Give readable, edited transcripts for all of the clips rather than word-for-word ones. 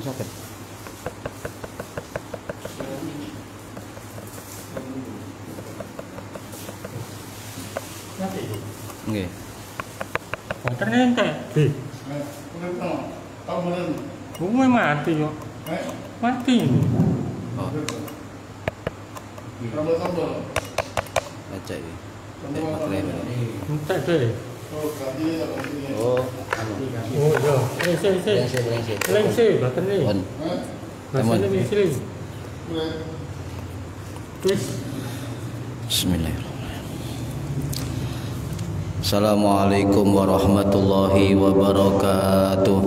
sakit. Mati. Nggih. Boten ente. Di. Bunga mati yo. Mati. Oh. Baca ini. Baterai. Entek deh. Oh, Oh iya. Lengse boten iki. Pun. Bahasane misri. Wis. Bismillahirrahmanirrahim. Assalamualaikum warahmatullahi wabarakatuh.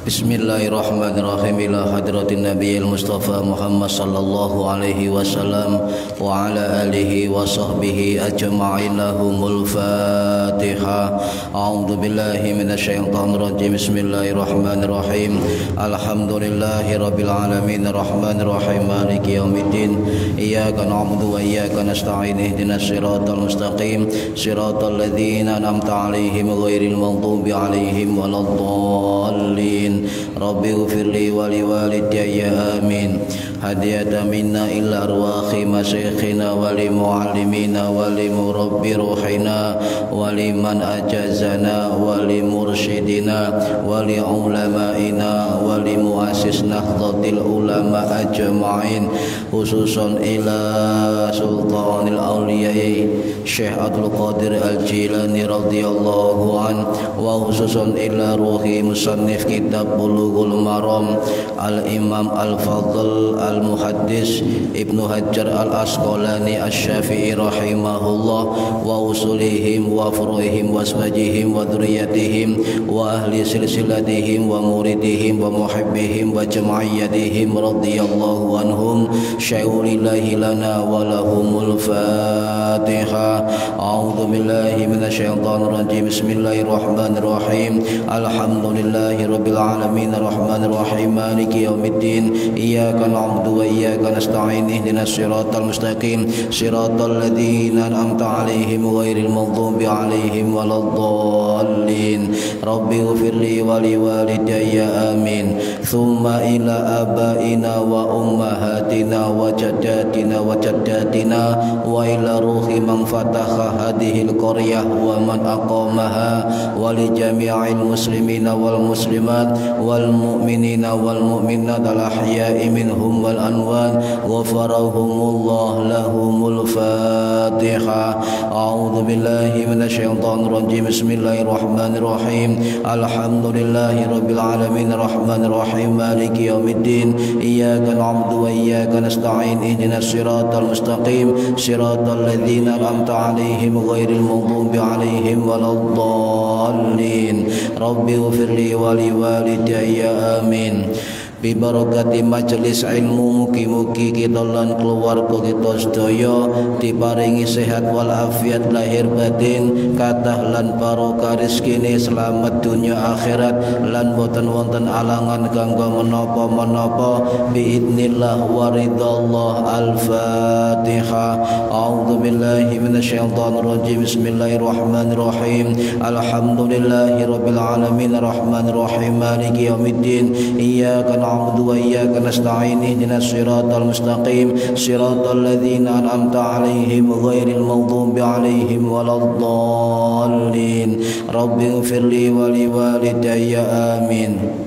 Bismillahirrahmanirrahim. Ila hadratin nabiyil mustafa Muhammad sallallahu alaihi wasallam wa ala alihi wa sahbihi ajma'in. Lahumul Fatihah. A'udzu billahi minasyaitonir rajim. Bismillahirrahmanirrahim. Alhamdulillahi rabbil alamin arrahmanir rahim maliki yaumiddin. Iyyaka na'budu wa iyyaka nasta'in. Ihdinas siratal mustaqim siratal ladzina an'amta 'alaihim ghairil maghdubi 'alaihim waladdallin. Rabbi ghfirli wa liwalidayya amin. Hadiyatan minna ila arwahi masyayikhina wa li muallimina wa li murabbi ruhina wa liman ajazana wa li mursyidina wa li ulamaina wa li muassis nahdlatil ulama ajma'in, khususan ila sultanil awliyai Syekh Abdul Qadir Al-Jilani radhiyallahu an, wa khususan ila ruhi musannif kitab Bulughul Maram Al-Imam Al-Fadl Al-Muhaddis Ibnu Hajar Al-Asqalani Asy-Syafi'i rahimahullah, wa usulihim wa furuhim wa asmajihim wa dzurriyyatihim wa ahli silsilatihim wa muridihim wa muhibbihim wa jam'iyyatihim radhiyallahu anhum. Syai'ulillahi lana wa lahumul Fatihah. A'udzu billahi minasyaitonir rajim. Bismillahirrahmanirrahim. Alhamdulillahi rabbil alamin arrahmanir rahim maliki yaumiddin. Iyyaka na'budu wa iyyaka nasta'in. Ihdinas siratal mustaqim siratal ladzina an'amta 'alaihim ghairil maghdubi 'alaihim waladdallin. Rabbi ighfirli wa liwalidayya amin. Thumma ila abaina wa ummahatina wa jaddatina wa jaddatina wa ila ruhi man fataha hadhil qaryah wa man aqamaha wa li jami'il muslimina wal muslimat wal mu'minina wal mu'minat al ahya'i minhum wal anwan ghafarahumullah lahumul Fatihah. A'udzu billahi minasyaitonir rajim. Bismillahirrahmanirrahim. Alhamdulillahi rabbil alamin arrahmanir rahim maliki yaumiddin. Iyyaka na'budu wa iyyaka nasta'in. Ihdinas siratal mustaqim siratal ladzina an'amta 'alaihim ghairil maghdubi 'alaihim waladdallin. Rabbi ighfirli wa liwalidayya amin. Bi barakati majelis ilmu, mugi-mugi kita lan keluarga kita sedaya diparingi sehat wal afiat lahir batin, kathah lan barokah rezekine, selamat dunya akhirat lan boten wonten alangan kanggo menapa-menapa biidznillah wa ridallah. Al-Fatihah. A'udzu billahi minasyaitonir rajim. Bismillahirrahmanirrahim. Alhamdulillahi rabbil alamin arrahmanir rahim maliki yaumiddin. Iyyaka na'budu wa iyyaka nasta'in. Ihdinas siratal mustaqim siratal ladzina an'amta 'alaihim ghairil maghdubi 'alaihim waladdallin. Rabbi ighfirli wa liwalidayya amin.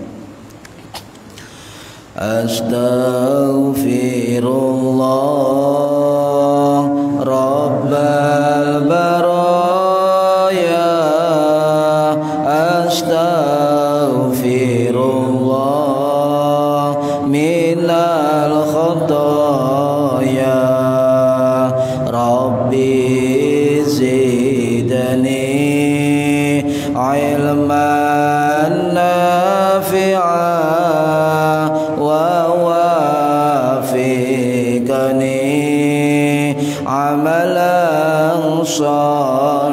Astaghfirullah rabbal baraya. Astaghfirullah minal khotoya. Rabbi zidni ilman nafi'an wa wafiqni amalan salihan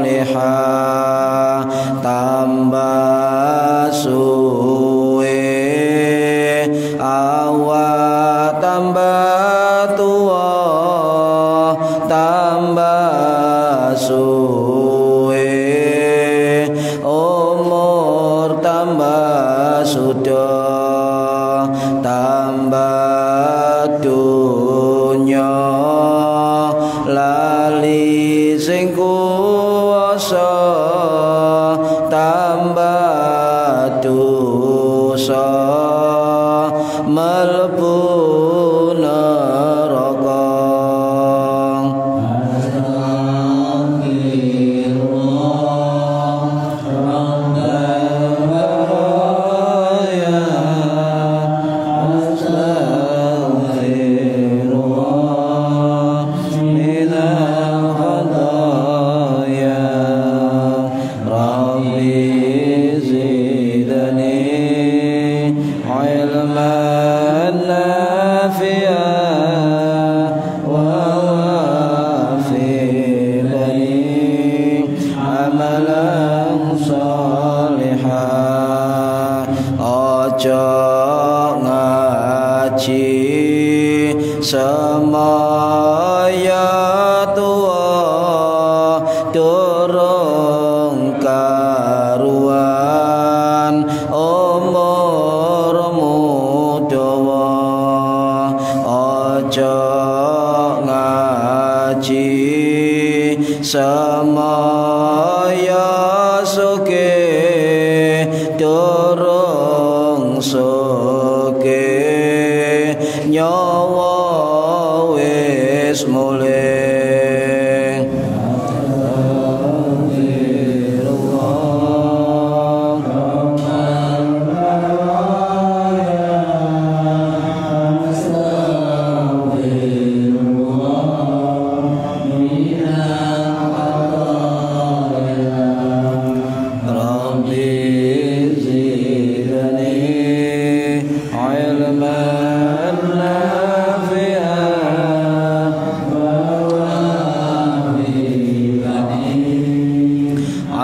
dosa tambah dosa mlebu neraka. Semaya tua durung karuan umurmu dawa aja ngaji semaya sugih durung sugih nyawa wis mulih.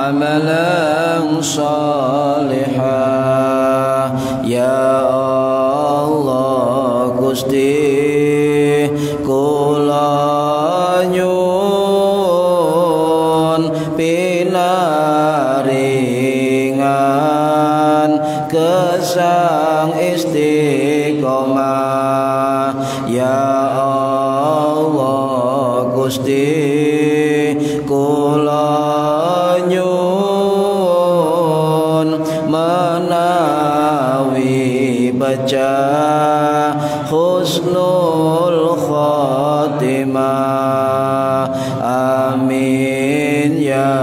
Amalan salihah ya Allah Gusti kula nyuwun pinaringan gesang istiqomah ya Allah Gusti kula menawi baca husnul khatimah amin ya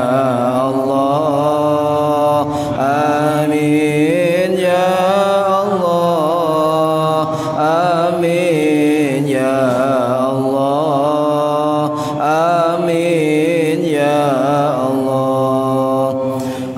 Allah amin ya Allah amin ya Allah amin ya Allah.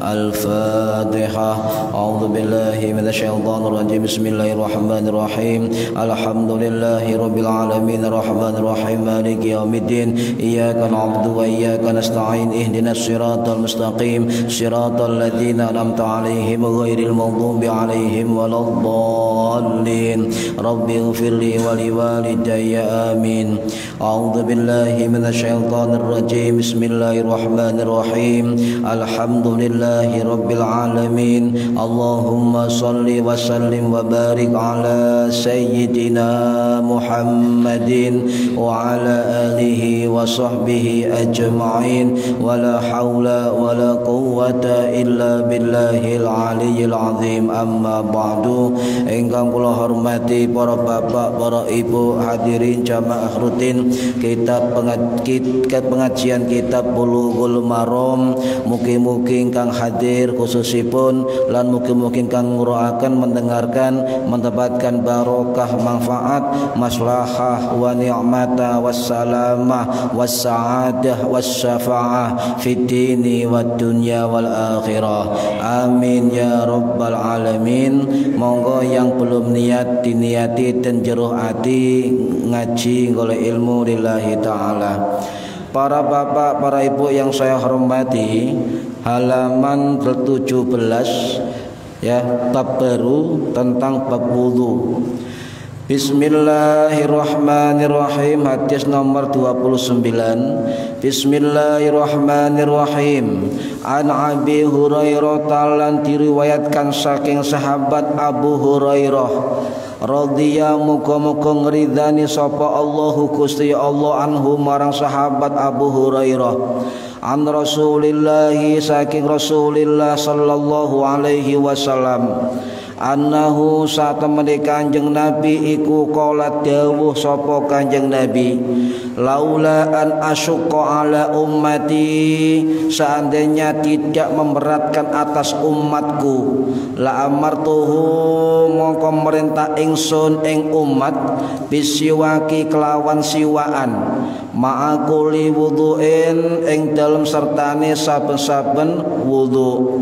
Al-Fatihah. A'udzu billahi minasyaitonir rajim. Bismillahirrahmanirrahim. Alhamdulillahi rabbil alamin arrahmanir rahim maliki yaumiddin. Iyyaka na'budu wa iyyaka nasta'in. Ihdinas siratal mustaqim. Siratal ladzina an'amta 'alaihim ghairil maghdubi 'alaihim waladdallin. Rabbighfirli wa liwalidayya amin. A'udzu billahi minasyaitonir rajim. Bismillahirrahmanirrahim. Alhamdulillahi rabbil alamin. Allahumma salli wa sallim wa barik ala sayyidina Muhammadin wa ala alihi wa sahbihi ajma'in wa la hawla wa la quwwata illa billahil aliyyil azim. Amma ba'du. Ingkang kula hormati para bapak, para ibu, hadirin jamaah rutin kitab pengajian kitab Bulughul Maram. Mugi-mugi ingkang hadir khususipun lan mugi-mugi ingkang ngrungokake mendengarkan mendapatkan barokah manfaat maslahah wa ni'mata wassalamah wassa'adah wassyafaah fid dini wad dunya wal akhirah amin ya rabbal alamin. Monggo yang belum niat diniati dan jeruh hati ngaji golek ilmu lillahi ta'ala. Para bapak, para ibu yang saya hormati, halaman 17 ya, bab baru tentang bab wudu. Bismillahirrahmanirrahim. Hadis nomor 29. Bismillahirrahmanirrahim. An Abi Hurairah talan diriwayatkan saking sahabat Abu Hurairah radhiyallahu muga-muga ngridani sapa Allahu Gusti Allah anhu marang sahabat Abu Hurairah. an Rasulillah saking Rasulillah sallallahu alaihi wasallam annahu satemene Kanjeng Nabi iku qala dawuh sapa Kanjeng Nabi laula an asyqa ala ummati seandainya tidak memberatkan atas umatku la amartuhu mongko merintah ingsun ing umat bisiwaki kelawan siwaan ma'akuli wudu'in ing dalem sertane saben-saben wudu.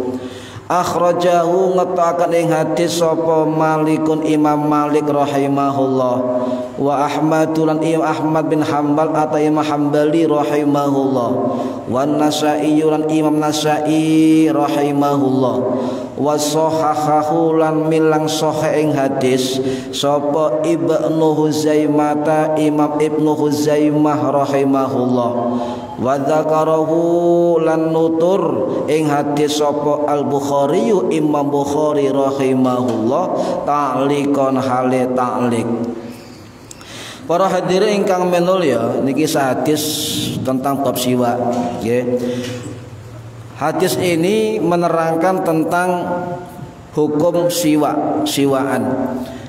Akhrajahu ngetoaken ing hadis sapa Malikun Imam Malik rahimahullah wa Ahmad lan Imam Ahmad bin Hambal atau Imam Hambali rahimahullah wa Nasa'i lan Imam Nasa'i rahimahullah wa sahahahu lan milang sahih ing hadis sapa Ibnu Huzaimah Imam Ibnu Huzaimah rahimahullah wa dzakarahu lan nutur ing hadis sapa Al-Bukhari Imam Bukhari rahimahullah ta'liqan hale ta'liq. Para hadirin ingkang minulya niki hadis tentang bab siwak nggih. Hadis ini menerangkan tentang hukum siwaan.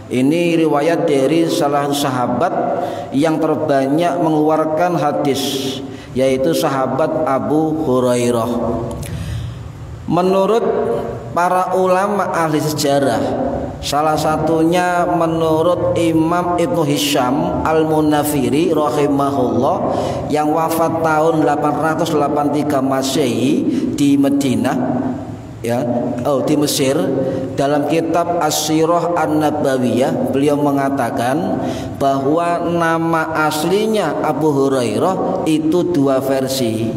Ini riwayat dari salah satu sahabat yang terbanyak mengeluarkan hadis, yaitu sahabat Abu Hurairah. Menurut para ulama ahli sejarah, salah satunya menurut Imam Ibnu Hisham Al-Munafiri rahimahullah yang wafat tahun 883 Masehi di Madinah, di Mesir, dalam kitab As-Sirah An-Nabawiyah beliau mengatakan bahwa nama aslinya Abu Hurairah itu dua versi.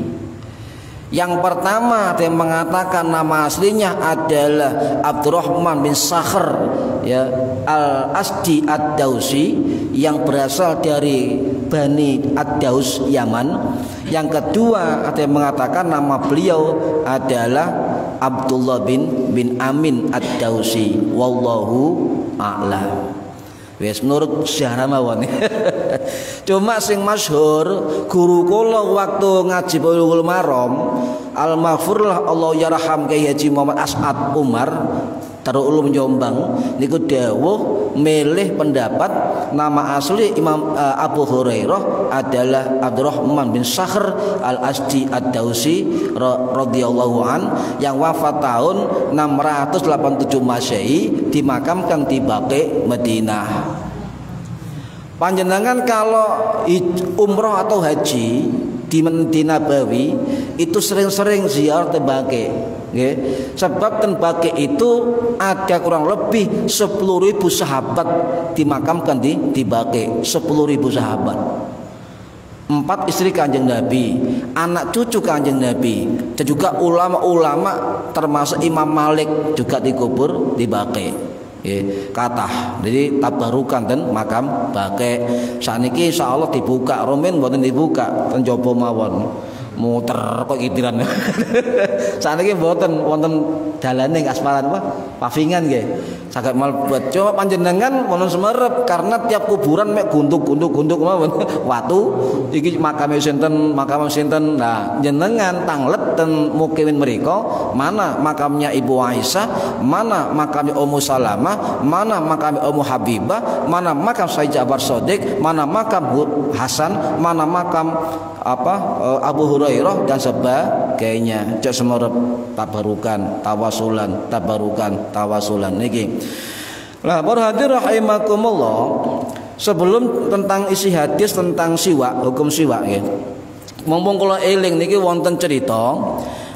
Yang pertama dia mengatakan nama aslinya adalah Abdurrahman bin Sakhr Al-Asdi Ad-Dausi yang berasal dari Bani Ad-Daus Yaman. Yang kedua ada yang mengatakan nama beliau adalah Abdullah bin Amin Ad-Dausi. Wallahu a'lam. Wes menurut sejarah mawon. Cuma sing masyhur guru kula waktu ngaji Bulughul Maram al-maghfurlah Allah yarham Kyai Haji Muhammad As'ad Umar Darul Ulum Jombang niku dawuh milih pendapat nama asli Imam Abu Hurairah adalah Abdurrahman bin Sakhr Al-Asdi Ad-Dausi radhiyallahu an yang wafat tahun 687 Masehi dimakamkan di Baqi Madinah. Panjenengan kalau umroh atau haji di Madinah Nabawi itu sering-sering ziarah ke Baqi. Sebab ten Baqi itu ada kurang lebih 10.000 sahabat dimakamkan di Baqi. 10.000 sahabat, 4 istri Kanjeng Nabi, anak cucu Kanjeng Nabi, dan juga ulama-ulama termasuk Imam Malik juga dikubur di Baqi. Kathah, jadi tabarukan dan makam Baqi. Saniki insyaallah dibuka, romen mboten dibuka ten jaba mawon. Muter kok kitiran. Saniki mboten wonten dalane aspalan apa? Pavingan nggih. Saged mlebet. Coba panjenengan wonten Semerep karena tiap kuburan mek guntuk mawon. Watu iki makame sinten, makam sinten. Nah, jenengan tanglet ten mukimin mriku, mana makamnya Ibu Aisyah, mana makamnya Ummu Salamah, mana makamnya Ummu Habibah, mana makam Sayyid Ja'far Shadiq, mana makam Hasan, mana makam Abu Hurairah dan sebagainya. Cek Semerep tabarukan, tawasulan niki. Lah para hadirin rahimakumullah, sebelum tentang isi hadis tentang siwak, hukum siwak nggih. Mumpung kula eling niki wonten cerita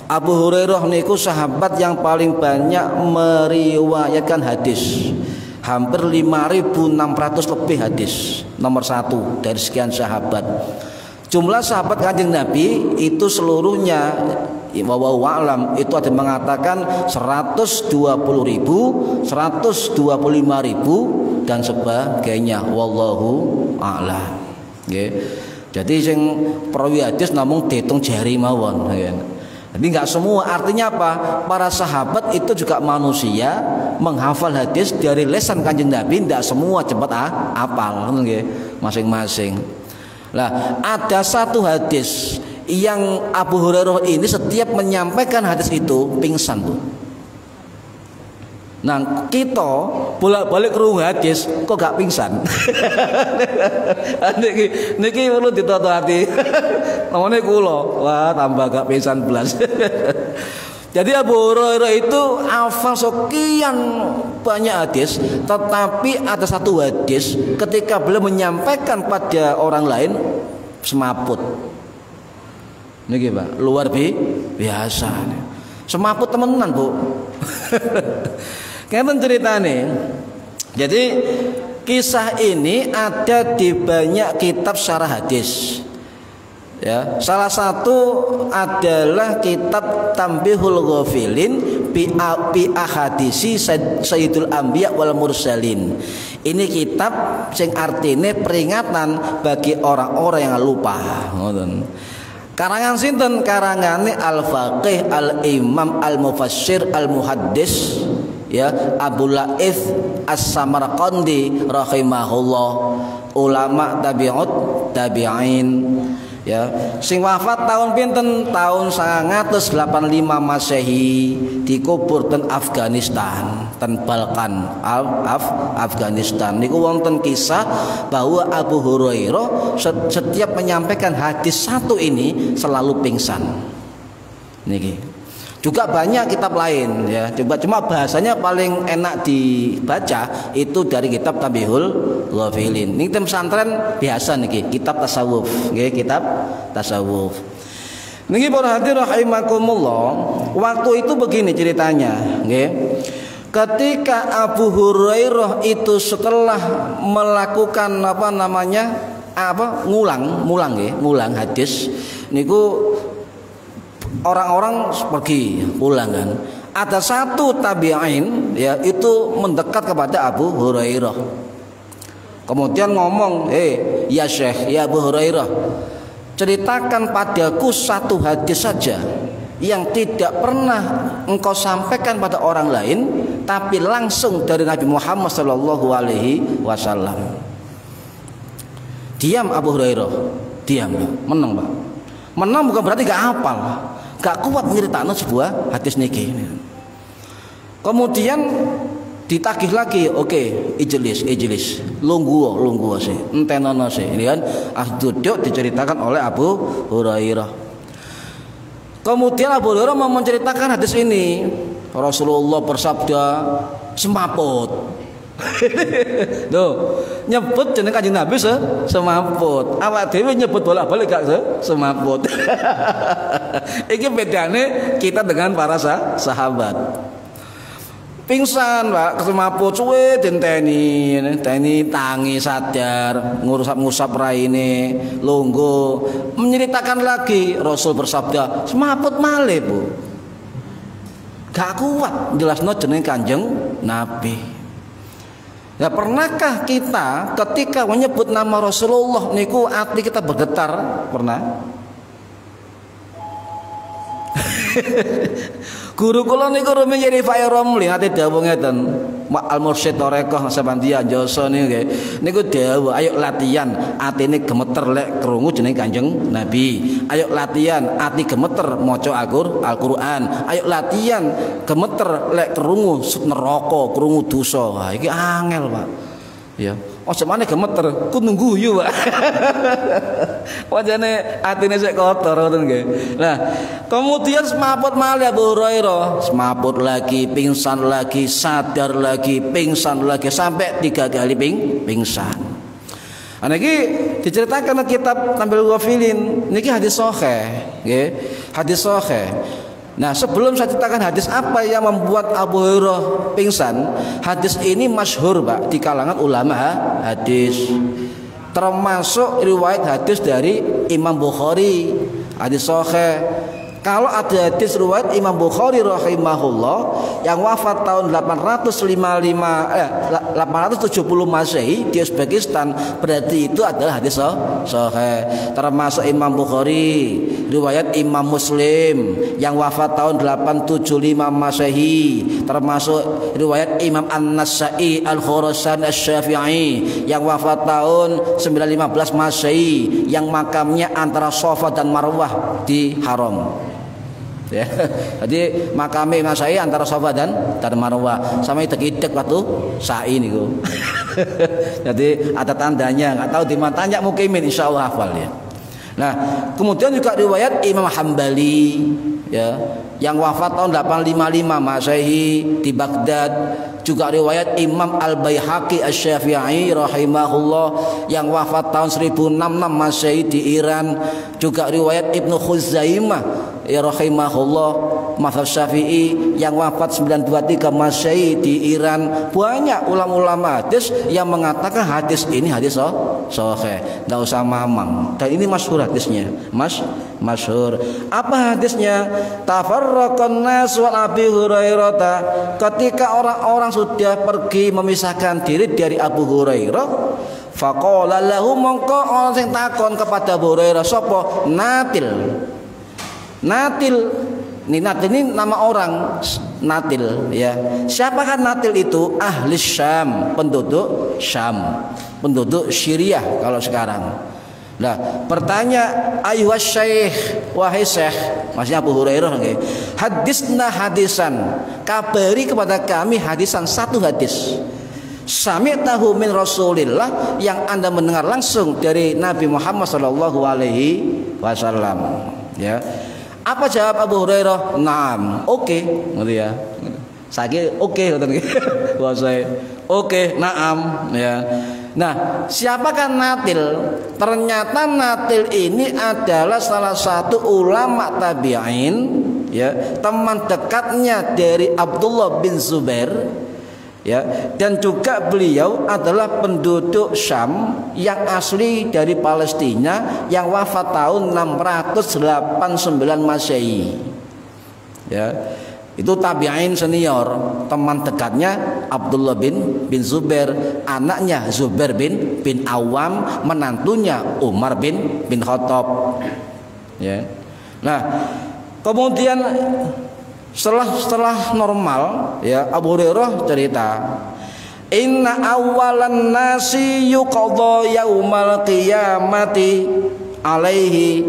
Abu Hurairah niku sahabat yang paling banyak meriwayatkan hadis. Hampir 5.600 lebih hadis. Nomor 1 dari sekian sahabat. Jumlah sahabat Kanjeng Nabi itu seluruhnya wallahu a'lam itu ada mengatakan 120.000, 125.000 dan sebagainya. Wallahu a'lam. Nggih. Jadi sing perawi hadis namung diitung jari mawon. Jadi enggak semua, artinya apa? Para sahabat itu juga manusia, menghafal hadis dari lisan Kanjeng Nabi enggak semua cepat hafal nggih, masing-masing. Lah, ada satu hadis yang Abu Hurairah ini setiap menyampaikan hadis itu pingsan, Bu. Nah, kita bolak-balik krungu hadis kok gak pingsan. niki perlu ditata hati. Namanya kula, wah tambah gak pingsan belas. Jadi Abu Hurairah itu hafal sekian banyak hadis, tetapi ada satu hadis ketika beliau menyampaikan pada orang lain semaput. Niki Pak, luar biasa. Semaput temenan, Bu. Kenten ceritane. Jadi kisah ini ada di banyak kitab syarah hadis. Ya, salah satu adalah kitab Tanbihul Ghafilin bi ahadisi Sayyidul Anbiya wal Mursalin. Ini kitab sing artine peringatan bagi orang-orang yang lupa. Ngoten. Karangan sinten? Karangane Al-Faqih Al-Imam Al-Mufassir Al-Muhaddis ya Abu Laith As-Samarqandi rahimahullah, ulama tabi'in ya, sing wafat tahun pinten? Tahun 985 Masehi, dikubur ten Afghanistan, ten Balkan, Afghanistan. Niku wonten kisah bahwa Abu Hurairah setiap menyampaikan hadis satu ini selalu pingsan. Niki. Juga banyak kitab lain ya. Cuma bahasanya paling enak dibaca itu dari kitab Tanbihul Ghafilin. Ini pesantren biasa niki, kitab tasawuf, nggih, kitab tasawuf. Niki para hadirin rahimakumullah, waktu itu begini ceritanya, nggih. Ketika Abu Hurairah itu setelah melakukan ngulang hadis niku orang-orang pergi pulang kan. Ada satu tabi'in ya itu mendekat kepada Abu Hurairah. Kemudian ngomong, ya Syekh, ya Abu Hurairah, ceritakan padaku satu hadis saja yang tidak pernah engkau sampaikan pada orang lain, tapi langsung dari Nabi Muhammad sallallahu alaihi wasallam. Diam Abu Hurairah, diam, menang Pak. Menang bukan berarti gak hafal, gak kuat menceritakan sebuah hadis niki. Kemudian ditagih lagi, oke, ijlis, lungguh sih, entenono sih. Ini kan duduk diceritakan oleh Abu Hurairah. Kemudian Abu Hurairah mau menceritakan hadis ini. Rasulullah bersabda, semaput. Tuh, nyebut jeneng Kanjeng Nabi semaput. Awak dhewe nyebut bolak-balik gak semaput. Iki bedane kita dengan para sahabat. Pingsan Pak, semaput suwe dinteni tangi sadar, ngusap raine, lungguh, menceritakan lagi Rasul bersabda, semaput malih, Bu. Gak kuat jelasno jeneng Kanjeng Nabi. Ya, pernahkah kita ketika menyebut nama Rasulullah niku hati kita bergetar? Pernah? Guru kula niku Rumi Yerifai Romli ate dawuh ngeten. Al-Mursyid Torekoh Sabandia Joso niku dawuh, ayo latihan atine gemeter lek krungu jeneng Kanjeng Nabi. Ayo latihan ati gemeter maca Al-Qur'an. Ayo latihan gemeter lek krungu neraka, krungu dosa. Wah, iki angel, Pak. Ya. Ojo maneh gemeter, ku nunggu yu, Pak. Wajane atine sik kotor ngoten nggih. Nah, kemudian semaput malih Abu Hurairah, semaput lagi, pingsan lagi, sadar lagi, pingsan lagi sampai 3 kali pingsan. Niki diceritakan kitab Tanbihul Ghafilin, niki hadis sahih, nggih. Hadis sahih. Nah, sebelum saya ceritakan hadis apa yang membuat Abu Hurairah pingsan, hadis ini masyhur Pak di kalangan ulama hadis. Termasuk riwayat hadis dari Imam Bukhari, hadis sahih. Kalau ada hadis riwayat Imam Bukhari rahimahullah yang wafat tahun 870 Masehi di Uzbekistan, berarti itu adalah hadis sahih. Termasuk Imam Bukhari riwayat Imam Muslim yang wafat tahun 875 Masehi, termasuk riwayat Imam An-Nasa'i Al-Khurasan Asy-Syafi'i yang wafat tahun 915 Masehi, yang makamnya antara Safa dan Marwah di Haram. Ya, jadi makamnya Imam Syafi'i antara Safa dan Marwah, sama idek-idek waktu sa'i niku. Jadi ada tandanya, nggak tahu di mana, tanya mukimin insyaallah hafal ya. Nah, kemudian juga riwayat Imam Hambali ya, yang wafat tahun 855 Masehi di Baghdad. Juga riwayat Imam Al-Baihaqi Asy-Syafi'i rahimahullah yang wafat tahun 1066 Masehi di Iran. Juga riwayat Ibnu Khuzaimah ya rahimahullah mazhab Syafi'i yang wafat 923 Masehi di Iran. Banyak ulama-ulama hadis yang mengatakan hadis ini hadis sahih, enggak usah mamang. Dan ini masyhur hadisnya. Masyhur. Apa hadisnya? Tafarraqan nas wa Abi Hurairah. Ketika orang-orang sudah pergi memisahkan diri dari Abu Hurairah, faqala lahu, mongko orang sing takon kepada Abu Hurairah, sapa? Natil ini nama orang, Natil ya. Siapakah Natil itu? Ahli Syam, penduduk Syam, penduduk Syriah kalau sekarang. Nah, bertanya, ayuhas syekh, wahai syekh, maksudnya Abu Hurairah nggih. Hadisna hadisan, kabari kepada kami hadisan, satu hadis. Sami'tahu min Rasulillah, yang Anda mendengar langsung dari Nabi Muhammad sallallahu alaihi wasallam. Ya. Apa jawab Abu Hurairah? Naam, oke, gitu ya. Saiki oke ngoten nggih. Bahasa oke, naam ya. Nah, siapakah Natil? Ternyata Natil ini adalah salah satu ulama tabi'in ya, teman dekatnya dari Abdullah bin Zubair ya, dan juga beliau adalah penduduk Syam yang asli dari Palestina yang wafat tahun 689 Masehi ya. Itu tabi'in senior, teman dekatnya Abdullah bin Zubair, anaknya Zubair bin Awam, menantunya Umar bin Khattab ya. Nah, kemudian setelah normal ya, Abu Hurairah cerita, inna awalan nasi yuqadha yaumal qiyamati alaihi.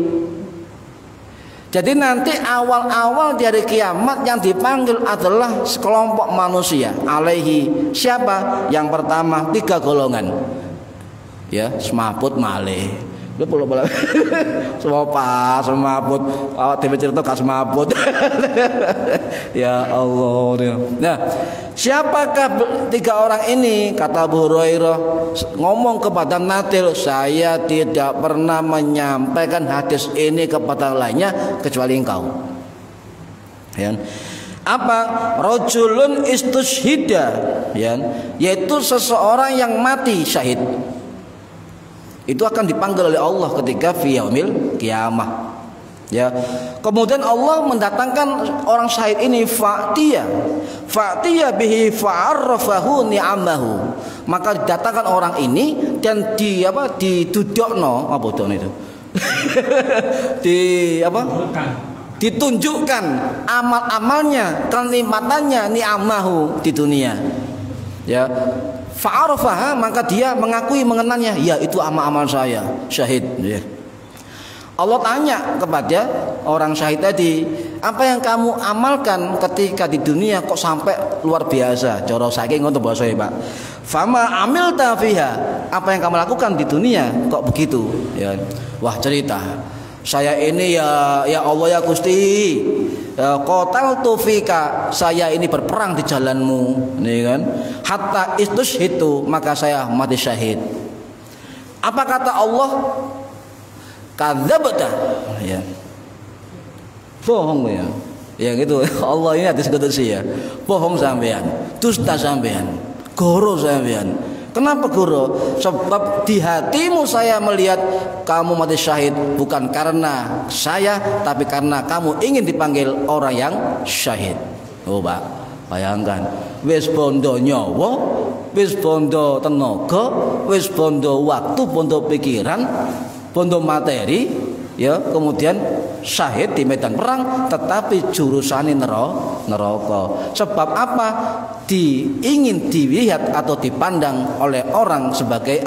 Jadi nanti awal-awal dari kiamat yang dipanggil adalah sekelompok manusia. Alaihi, siapa? Yang pertama 3 golongan. Ya, semaput malih. Lu pola-pola. Semaput. Awak dhewe cerita gak semaput. Ya Allah. Nah, siapakah 3 orang ini? Kata Abu Hurairah ngomong kepada Natil, saya tidak pernah menyampaikan hadis ini kepada lainnya kecuali engkau. Ya. Apa? Rajulun istushhida, ya, yaitu seseorang yang mati syahid. Itu akan dipanggil oleh Allah ketika fi yaumil qiyamah. Ya. Kemudian Allah mendatangkan orang syahid ini, fa'tiya bihi fa'arrafahu ni'amahu. Maka didatangkan orang ini dan didudukno apa itu? Ditunjukkan amal-amalnya, kenikmatannya, ni'amahu di dunia. Ya. Fa'arafaha, maka dia mengakui mengenalnya, ya itu amal-amal saya syahid ya. Allah tanya kepada orang syahid tadi, apa yang kamu amalkan ketika di dunia kok sampai luar biasa? Cara saking ngono basa Pak. Fama amilta fiha, apa yang kamu lakukan di dunia kok begitu ya. Wah, cerita, saya ini ya Allah ya Gusti, qataltu fika, saya ini berperang di jalanmu, nih kan, hatta istushhidu, maka saya mati syahid. Apa kata Allah? Kadzabta, ya, bohong ya, ya gitu. Allah ini hadis kudusi ya, bohong sampean, dusta sampean, goro sampean. Kenapa guru? Sebab di hatimu saya melihat kamu mati syahid bukan karena saya, tapi karena kamu ingin dipanggil orang yang syahid. Oh Pak, bayangkan, wis bondo nyawa, wis bondo tenaga, wis bondo waktu, bondo pikiran, bondo materi, ya, kemudian syahid di medan perang tetapi jurusane neraka. Sebab apa? Ingin dilihat atau dipandang oleh orang sebagai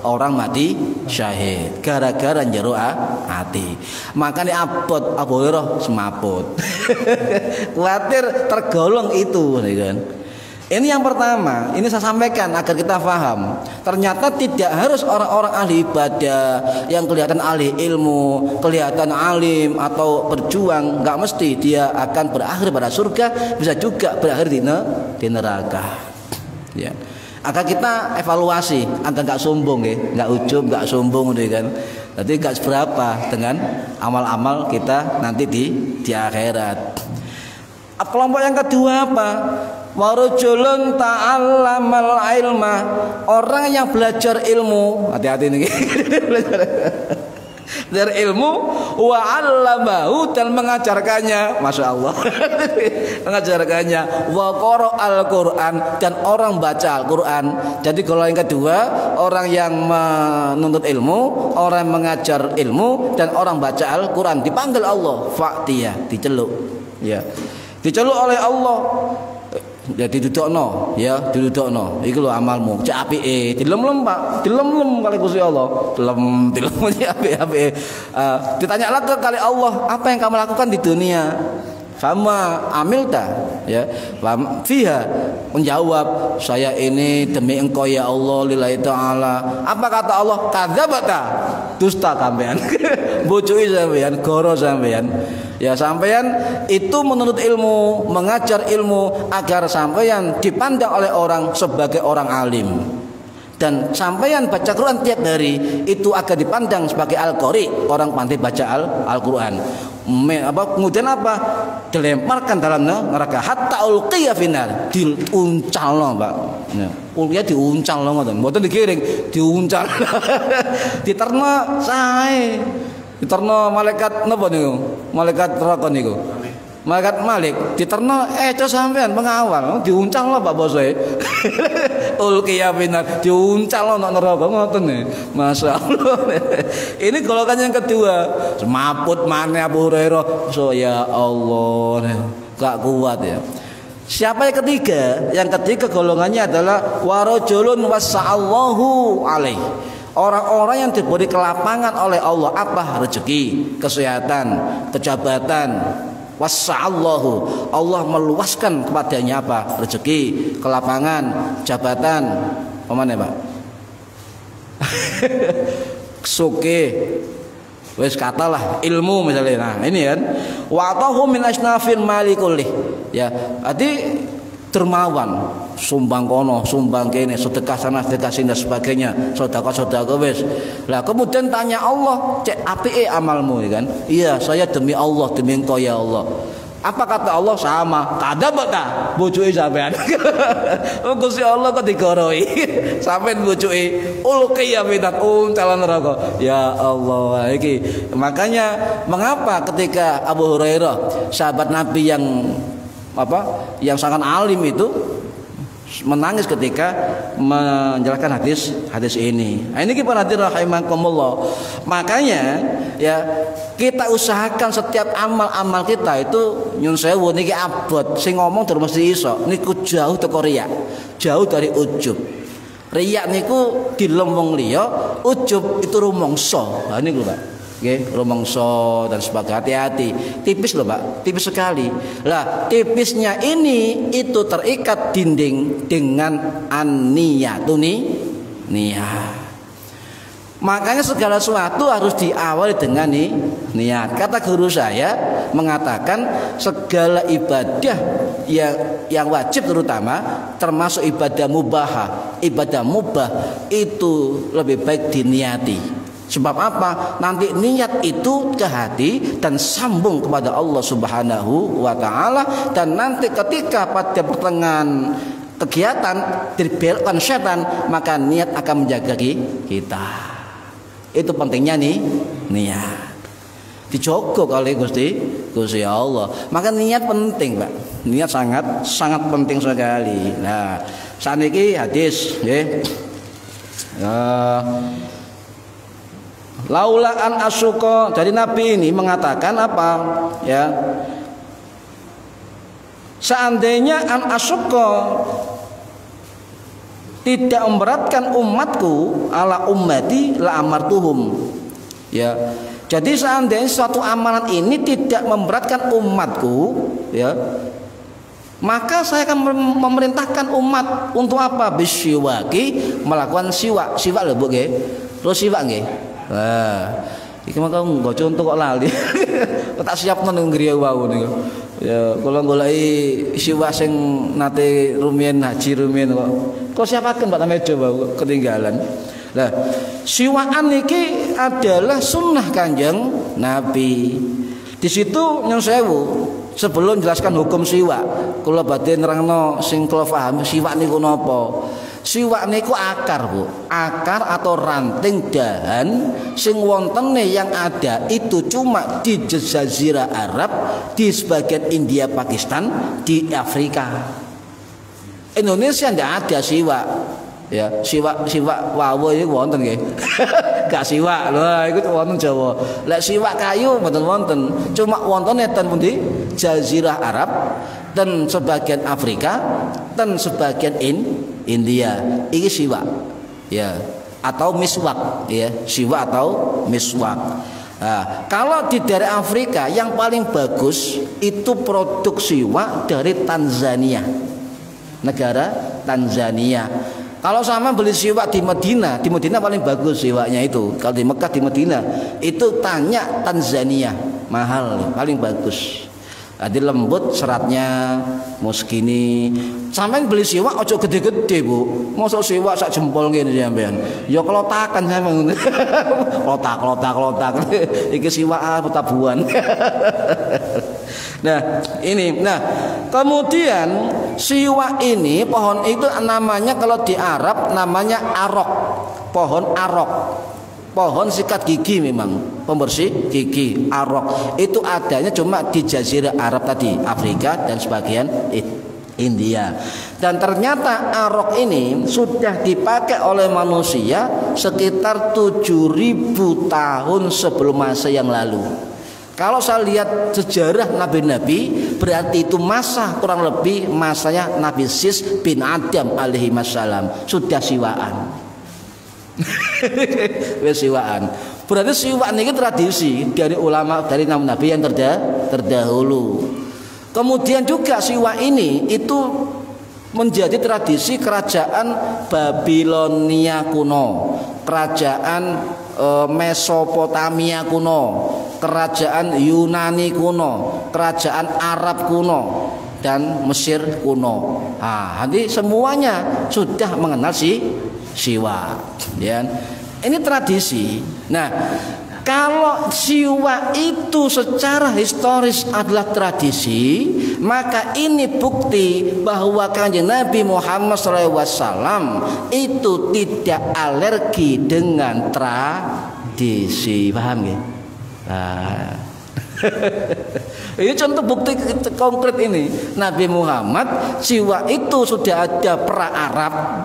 orang mati syahid gara-gara njero hati. Makanya Abu Hurairah semaput. Khawatir tergolong itu, kan? Ini yang pertama, ini saya sampaikan agar kita paham. Ternyata tidak harus orang-orang ahli ibadah yang kelihatan ahli ilmu, kelihatan alim atau berjuang, nggak mesti dia akan berakhir pada surga, bisa juga berakhir di neraka. Ya. Agar kita evaluasi, agar nggak sombong ya, nggak ujub, nggak sombong kan. Jadi nggak seberapa dengan amal-amal kita nanti di akhirat. Kelompok yang kedua apa? Warujulun ta'allamal ilma, orang yang belajar ilmu, hati-hati nih. Belajar ilmu wa 'allamahu dan mengajarkannya, Masya Allah. Mengajarkannya wa qara'al Quran dan orang baca Al-Quran. Jadi kalau yang kedua, orang yang menuntut ilmu, orang yang mengajar ilmu dan orang baca Al-Quran dipanggil Allah, fa'tiyah, diceluk. Ya. Diceluk oleh Allah. Ya didudukno, iku lho amalmu, cek apike, dilem-lem Pak, dilem-lem kali Gusti Allah, dilem apike. Ditanya lagi kali Allah, apa yang kamu lakukan di dunia? Fama amilta, ya, fiha, menjawab, saya ini demi engkau ya Allah, lillahi ta'ala. Apa kata Allah? Kadzabta, dusta sampean. Bocoi sampean, goro sampean. Ya, sampean itu menuntut ilmu, mengajar ilmu agar sampean dipandang oleh orang sebagai orang alim. Dan sampean baca Quran tiap hari itu akan dipandang sebagai al-qari, orang pandai baca Al-Quran. Kemudian apa? Dilemparkan dalam neraka hatta ulqiya finar, diuncalno, Pak. Ya, ulqiya diuncalno ngoten, mboten digiring, diuncal. Diterno sae. Diterno malaikat napa niku? Malaikat neraka niku. Malaikat Malik diterno terus sampean pengawal diuncal Pak bose. Ulqiya finar, diuncal nang neraka ngoten nih. Masyaallah. Ini golongan yang kedua. Semaput maneh Abu Hurairah. So ya Allah, gak kuat ya. Siapa yang ketiga? Yang ketiga golongannya adalah warajulun wasa'allahu alaihi. Orang-orang yang diberi kelapangan oleh Allah apa? Rezeki, kesehatan, kejabatan. Wasa'allahu, Allah meluaskan kepadanya apa? Rezeki, kelapangan, jabatan. Pemane Pak? Suke, wes katalah ilmu misalnya. Nah ini kan. Wa atahu min asnafil mali kulli. Ya, berarti dermawan, sumbang kono, sumbang kene, sedekah sana, sedekah sini dan sebagainya, sedekah wes. Lah kemudian tanya Allah, cek apike amalmu ya kan? Iya, saya demi Allah, demi engkau ya Allah. Apa kata Allah? Sama. Kadzabta, bojoke sampean. Oh Gusti Allah kok digoroi. Sampean bojoke ulqiya fitat calon neraka. Ya Allah, iki. Makanya mengapa ketika Abu Hurairah, sahabat Nabi yang sangat alim itu menangis ketika menjelaskan hadis ini. Nah, ini kita hadirin rahimakumullah. Makanya ya kita usahakan setiap amal-amal kita itu nyun sewu niki abot sing ngomong terus mesti iso. Niku jauh teko riya, jauh dari ujub. Riya niku dilem wong liya, ujub itu rumangsa. Nah niku Pak. Nggih, rumangsa dan sebagainya, hati-hati. Tipis loh Pak, tipis sekali. Lah, tipisnya ini itu terikat dinding dengan an-niyatuni niat. Makanya segala sesuatu harus diawali dengan niat. Kata guru saya mengatakan segala ibadah yang wajib terutama termasuk ibadah mubah. Ibadah mubah itu lebih baik diniati. Sebab apa? Nanti niat itu ke hati dan sambung kepada Allah Subhanahu wa taala, dan nanti ketika pada pertengahan kegiatan dibelokkan setan, maka niat akan menjaga kita. Itu pentingnya niat. Dijogo oleh Gusti Allah. Maka niat penting, Pak. Niat sangat penting sekali. Nah, saniki hadis nggih. Laula an asyuqa, jadi Nabi ini mengatakan apa? Ya. Seandainya an asyuqa tidak memberatkan umatku ala ummati la amartuhum. Ya. Jadi seandainya suatu amalan ini tidak memberatkan umatku, ya, maka saya akan memerintahkan umat untuk apa? Bisyawaki, melakukan siwak. Siwak lho Bu nggih. Terus siwak nggih. Nah, iki mah nggo contoh kok lali. Tak siapno ning griya wau niku. Ya, kula goleki siwak sing nate rumiyin haji rumiyin kok. Kok siapaken Pak Tamejo wau ketinggalan. Nah, siwaan niki adalah sunnah Kanjeng Nabi. Di situ nyun sewu, sebelum jelaskan hukum siwak, kula badhe nerangno sing kula paham siwak niku napa. Siwak niku akar, Bu. Akar atau ranting dahan sing wontene yang ada itu cuma di Jazirah Arab, di sebagian India, Pakistan, di Afrika. Indonesia ndak ada siwak. Ya, siwak wawo iki wonten nggih. Gak siwak lho, iku wonten Jawa. Lek siwak kayu mboten wonten. Cuma wontene ten pundi? Jazirah Arab, ten sebagian Afrika, ten sebagian India. Iki siwak. Ya, atau miswak, ya. Siwak atau miswak. Nah, kalau di daerah Afrika yang paling bagus itu produk siwak dari Tanzania. Negara Tanzania. Kalau sama beli siwak di Medina paling bagus siwaknya itu. Kalau di Mekah, di Medina itu tanya Tanzania, mahal, paling bagus. Jadi lembut seratnya, muskini. Sampean beli siwak ojo gede-gede Bu. Mosok siwak sak jempol ngene sampean. Ya klotakan sampean. Klotak. Iki siwak tabuhan. Nah, kemudian siwak ini pohon itu namanya kalau di Arab namanya arok. Pohon arok. Pohon sikat gigi memang, pembersih gigi, arok. Itu adanya cuma di Jazirah Arab tadi, Afrika dan sebagian India. Dan ternyata arok ini sudah dipakai oleh manusia sekitar 7.000 tahun sebelum masa yang lalu. Kalau saya lihat sejarah nabi-nabi, berarti itu masa kurang lebih masanya Nabi Sis bin Adam alaihi wassalam sudah siwaan. Siwaan. Berarti siwak ini tradisi dari ulama, dari nabi yang terdahulu. Kemudian juga siwak ini itu menjadi tradisi kerajaan Babilonia kuno, kerajaan Mesopotamia kuno, kerajaan Yunani kuno, kerajaan Arab kuno, dan Mesir kuno. Nah, nanti semuanya sudah mengenal siwak. Ya. Ini tradisi. Nah, kalau siwak itu secara historis adalah tradisi, maka ini bukti bahwa Kanjeng Nabi Muhammad SAW itu tidak alergi dengan tradisi. Paham ya? Nah. Ini contoh bukti konkret ini. Nabi Muhammad siwak itu sudah ada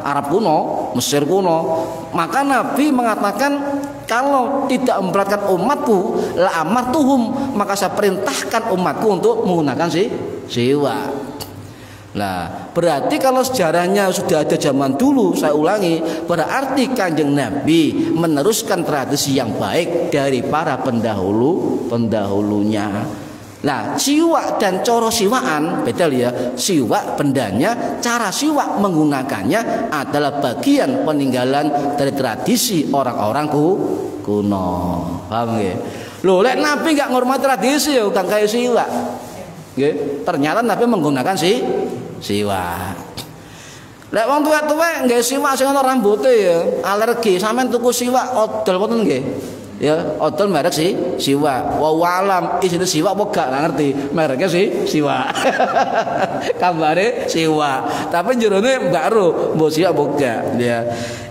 Arab kuno, Mesir kuno. Maka Nabi mengatakan kalau tidak memberatkan umatku la amartuhum, maka saya perintahkan umatku untuk menggunakan siwak. Nah, berarti kalau sejarahnya sudah ada zaman dulu, saya ulangi, berarti Kanjeng Nabi meneruskan tradisi yang baik dari para pendahulunya. Nah, siwak dan coro siwaan beda ya. Siwak bendanya, cara siwak menggunakannya adalah bagian peninggalan dari tradisi orang-orang kuno. Paham nggih? Loh, lek Nabi enggak ngurmat tradisi ya kang kaya siwak. Nggih, ternyata Nabi menggunakan siwak. Lek wong tuwek-tuwek nggih siwak sing ana rambuté ya, alergi. Sampeyan tuku siwak odol wonten nggih? Ya, odol merek siwak. Wa alam isine siwak apa gak ngerti. Mereknya siwak. Kambare siwak. Tapi jerone mbak ro, mbok siwak apa gak, ya.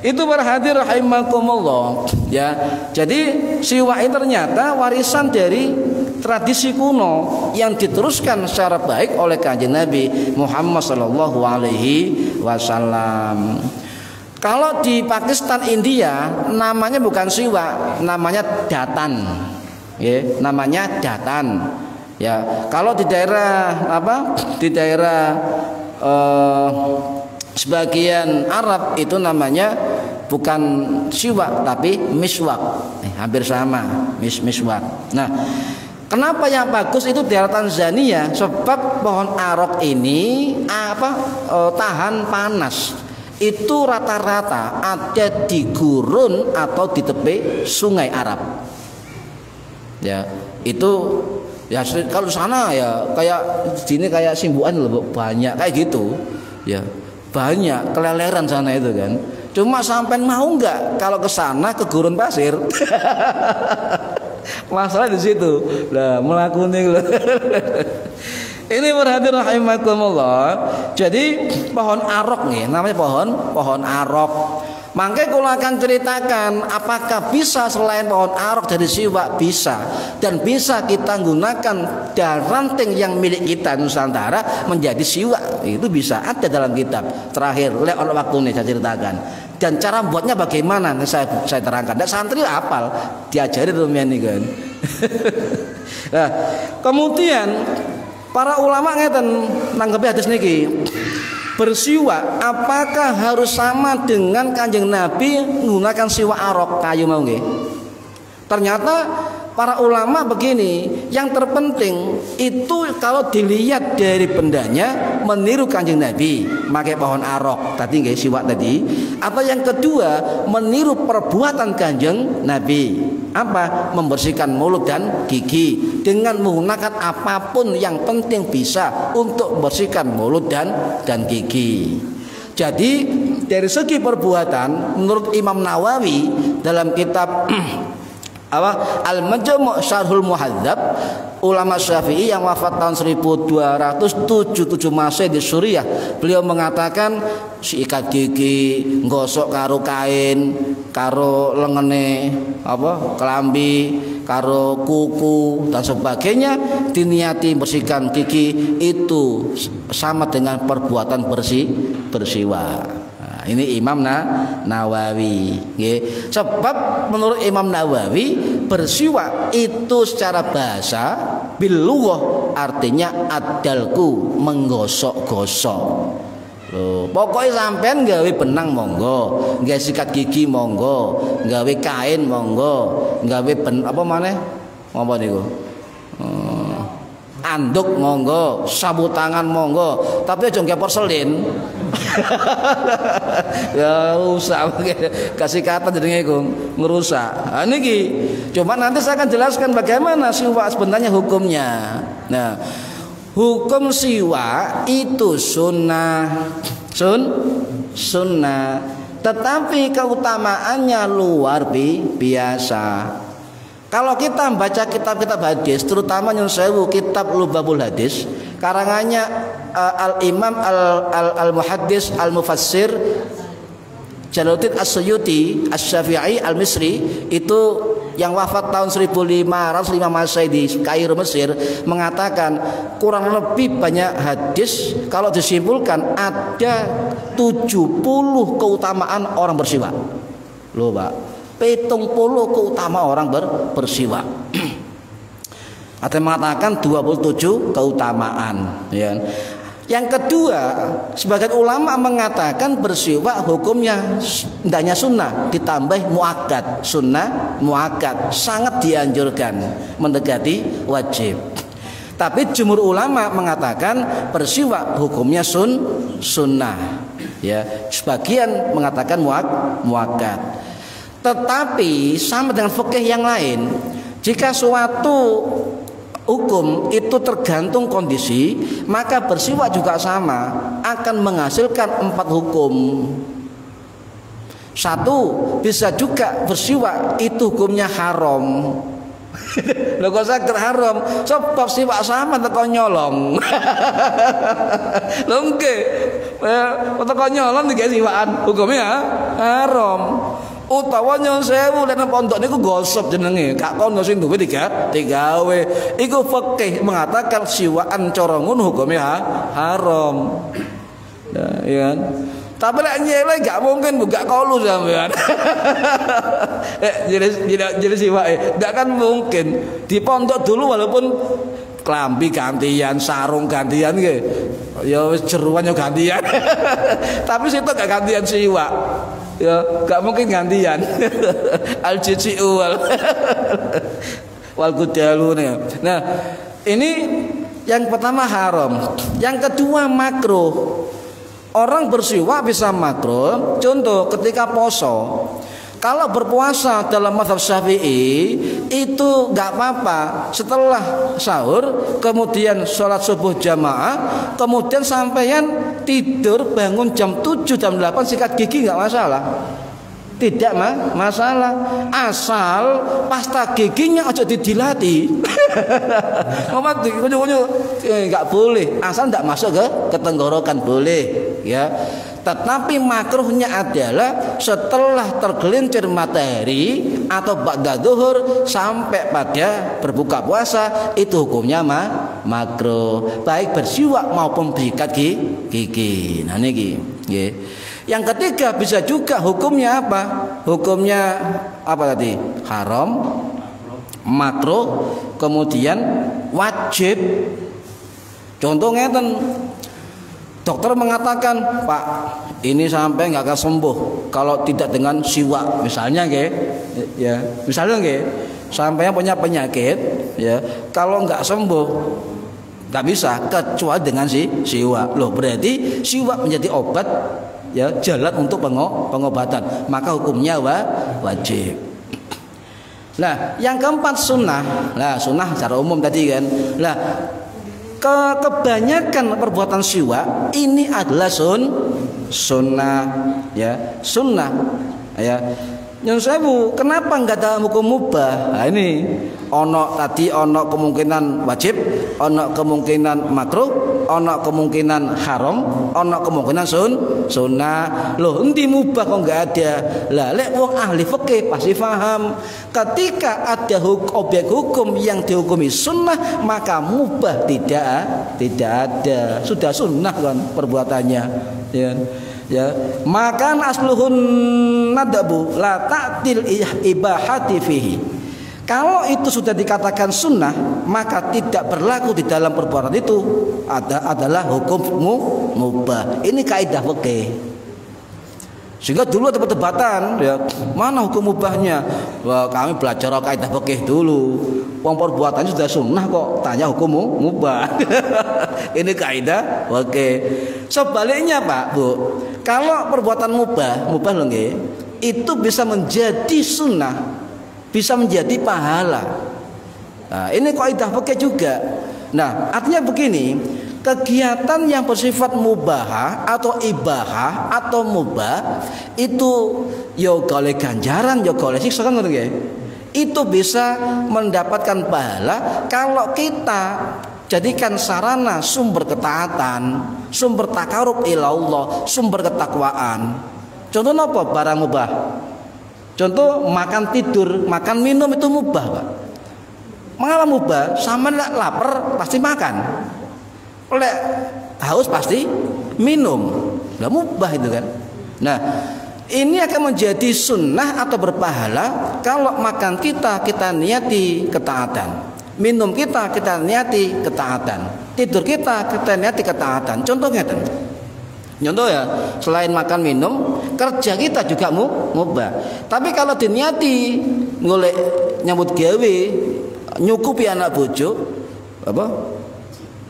Itu para hadir rahimakumullah, ya. Jadi siwak ini ternyata warisan dari tradisi kuno yang diteruskan secara baik oleh Kanjeng Nabi Muhammad sallallahu alaihi wasallam. Kalau di Pakistan, India namanya bukan siwak, namanya datan. Ya, namanya datan. Ya, kalau di daerah apa? Di daerah sebagian Arab itu namanya bukan siwak tapi miswak. Hampir sama, miswak. Nah, kenapa yang bagus itu daerah Tanzania? Sebab pohon arok ini tahan panas. Itu rata-rata ada di gurun atau di tepi sungai Arab. Ya, itu ya kalau sana ya kayak sini kayak Simbuan loh, banyak kayak gitu. Ya, banyak keleleran sana itu kan. Cuma sampai mau nggak kalau ke sana ke gurun pasir? Masalah di situ. Lah melakuni ini berhati rahimakumullah. Jadi pohon arok nih, namanya pohon arok. Makanya kalau akan ceritakan apakah bisa selain pohon arok dari siwak, bisa. Dan bisa kita gunakan ranting yang milik kita Nusantara menjadi siwak. Itu bisa, ada dalam kitab. Terakhir, oleh waktu ini saya ceritakan. Dan cara buatnya bagaimana saya terangkan. Dan santri hafal, diajari rumian ini kan. Nah, kemudian para ulama ngeten nanggepi hadis niki. Bersiwak apakah harus sama dengan Kanjeng Nabi menggunakan siwak arok kayu mau nggih? Ternyata para ulama begini, yang terpenting itu kalau dilihat dari bendanya meniru Kanjeng Nabi, pakai pohon arok tadi nggih, siwak tadi. Atau yang kedua meniru perbuatan Kanjeng Nabi. Apa? Membersihkan mulut dan gigi dengan menggunakan apapun yang penting bisa untuk membersihkan mulut dan gigi. Jadi dari segi perbuatan menurut Imam Nawawi dalam kitab Al-Majmu' Syarhul Muhadzab, ulama Syafi'i yang wafat tahun 1277 Masehi di Suriah, beliau mengatakan sikat gigi, gosok karo kain, karo lengene kelambi, karo kuku dan sebagainya, diniati bersihkan gigi itu sama dengan perbuatan bersiwak. Ini Imam Nawawi. Sebab menurut Imam Nawawi bersiwak itu secara bahasa bilughah artinya adalku, menggosok-gosok. Pokoknya sampean gawe benang monggo, gawe sikat gigi monggo, gawe kain monggo, gawe apa niku? Anduk monggo, sabu tangan monggo, tapi aja nggawe porselin. Ya rusak kasih kata jenenge iku ngerusak. Nah, niki coba nanti saya akan jelaskan bagaimana siwak sebenarnya hukumnya. Nah, hukum siwak itu sunnah, tetapi keutamaannya luar biasa. Kalau kita membaca kitab-kitab hadis, terutama Nyun Sewu kitab Lubabul Hadis, karangannya Al-Imam Al-Muhaddis Al-Mufassir Jalaluddin As-Suyuti Asy-Syafi'i Al-Misri, itu yang wafat tahun 1505 Masehi di Kairo, Mesir, mengatakan kurang lebih banyak hadis kalau disimpulkan ada 70 keutamaan orang bersiwak. Loh, Pak. 70 keutamaan orang bersiwak. Ada yang mengatakan 27 keutamaan, ya. Yang kedua, sebagian ulama mengatakan bersiwak hukumnya hendaknya sunnah ditambah muakkad. Sunnah muakkad sangat dianjurkan mendekati wajib. Tapi jumhur ulama mengatakan bersiwak hukumnya sunnah. Ya, sebagian mengatakan muakkad. Tetapi sama dengan fikih yang lain, jika suatu hukum itu tergantung kondisi, maka bersiwak juga sama akan menghasilkan 4 hukum. Satu, bisa juga bersiwak itu hukumnya haram. Lho kok saged haram? Sebab siwak sama teko nyolong. Lho nggih. Teko nyolong iki siwakan hukumnya haram. Utawa Nyun Sewu lan pondok niku gosop jenenge, gak kono sing duwe digawe. Iku fikih mengatakan siwakan cara ngono hukumnya haram. Ya kan? Tapi lek nyele gak mungkin buka kolu sampean. Jadi siwake gak kan mungkin. Di pondok dulu walaupun klambi gantian, sarung gantian nggih. Ya wis jeruan ya gantian. Tapi situ gak gantian siwak. Ya gak mungkin gantian. Al jiciu wal kudalune. Nah, ini yang pertama haram. Yang kedua makruh. Orang bersiwak bisa makruh. Contoh ketika poso. Kalau berpuasa dalam mazhab Syafi'i itu nggak apa-apa. Setelah sahur, kemudian sholat subuh jamaah, kemudian sampeyan tidur bangun jam 7 jam 8 sikat gigi nggak masalah. Tidak masalah, asal pasta giginya aja didilati. Ngomong kunyu-kunyu nggak boleh, asal nggak masuk ke tenggorokan boleh, ya. Tetapi makruhnya adalah setelah tergelincir matahari atau ba'da zuhur sampai pada berbuka puasa, itu hukumnya makruh, baik bersiwak maupun bersikat gigi. Nah niki, nggih. Yang ketiga bisa juga hukumnya apa? Hukumnya apa tadi? Haram, makruh, kemudian wajib. Contoh ngeten. Dokter mengatakan, Pak, ini sampai nggak akan sembuh kalau tidak dengan siwak, misalnya, ya, misalnya, sampai punya penyakit, ya, kalau nggak sembuh, nggak bisa kecuali dengan siwak. Loh, berarti siwak menjadi obat, ya, jalan untuk pengobatan, maka hukumnya wajib. Nah, yang keempat sunnah. Nah, sunnah secara umum tadi kan. Nah, kebanyakan perbuatan siwak ini adalah sunnah, ya, sunnah, ya. Nyun sewu, kenapa nggak dalam hukum mubah? Nah, ini ono tadi ono kemungkinan wajib, ono kemungkinan makruh, ono kemungkinan haram, ono kemungkinan sunnah. Loh, endi mubah kok nggak ada? Lah, lek wong ahli fikih pasti paham. Ketika ada objek hukum yang dihukumi sunnah, maka mubah tidak ada. Sudah sunnah kan perbuatannya, ya. Ya, makan asluhun nadabu la ta'til ibahati fihi. Kalau itu sudah dikatakan sunnah, maka tidak berlaku di dalam perbuatan itu adalah hukum mubah. Ini kaidah fikih. Sehingga dulu ada perdebatan, ya, mana hukum mubahnya? Wah, kami belajar kaidah fikih dulu. Wong perbuatannya sudah sunnah kok tanya hukum mubah. Ini kaidah fikih. Sebaliknya, Pak, Bu, kalau perbuatan mubah loh nggih, itu bisa menjadi sunnah, bisa menjadi pahala. Nah, ini kaidah fikih juga. Nah, artinya begini, kegiatan yang bersifat mubah atau ibahah atau mubah itu yo golek ganjaran, yo golek siksa kan ngono nggih. Itu bisa mendapatkan pahala kalau kita jadikan sarana sumber ketaatan, sumber takarub ila Allah, sumber ketakwaan. Contoh apa barang mubah? Contoh makan tidur, makan minum itu mubah, Pak. Mengapa mubah? Sama lapar pasti makan. Oleh haus pasti minum. Lah mubah itu kan. Nah, ini akan menjadi sunnah atau berpahala kalau makan kita niati ketaatan. Minum kita niati ketaatan. Tidur kita niati ketaatan. Contohnya kan. Contoh ya, selain makan minum, kerja kita juga mubah. Tapi kalau diniati golek nyambut gawe, nyukupi anak bojo, apa?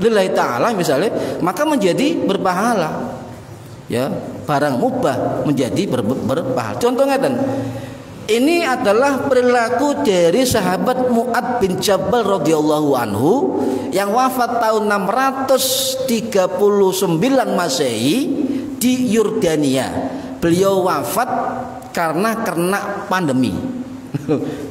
Lillahi ta'ala misalnya, maka menjadi berpahala. Ya, barang mubah menjadi berpahala. Contohnya kan. Ini adalah perilaku dari sahabat Mu'ad bin Jabal radhiyallahu anhu yang wafat tahun 639 Masehi di Yordania. Beliau wafat karena kena pandemi.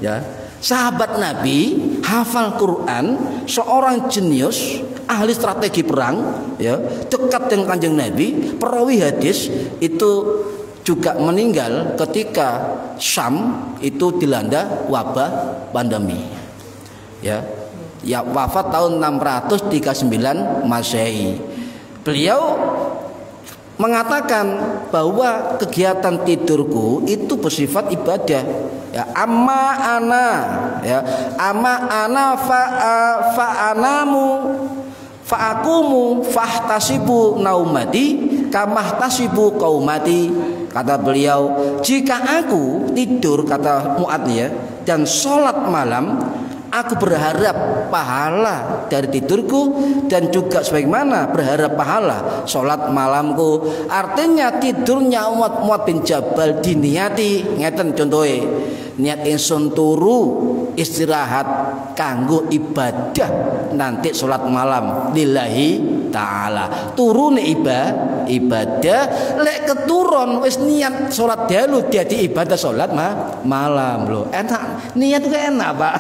Ya, sahabat Nabi, hafal Quran, seorang jenius, ahli strategi perang, ya, dekat dengan Kanjeng Nabi, perawi hadis, itu juga meninggal ketika Syam itu dilanda wabah pandemi. Ya, wafat tahun 639 Masehi. Beliau mengatakan bahwa kegiatan tidurku itu bersifat ibadah. Ya, amma ana fa anamu fa akumu fahtasibu naumati kamahtasibu qaumati. Kata beliau, jika aku tidur, kata Mu'adz ya, dan sholat malam, aku berharap pahala dari tidurku dan juga sebagaimana berharap pahala sholat malamku. Artinya tidurnya Mu'adz bin Jabal diniati ngeten contohnya, niat ingsun turu istirahat kanggo ibadah nanti sholat malam lillahi ta'ala. Turun ibadah, lek keturun wis niat sholat dahulu jadi ibadah sholat malam loh. Enak, niat itu enak Pak.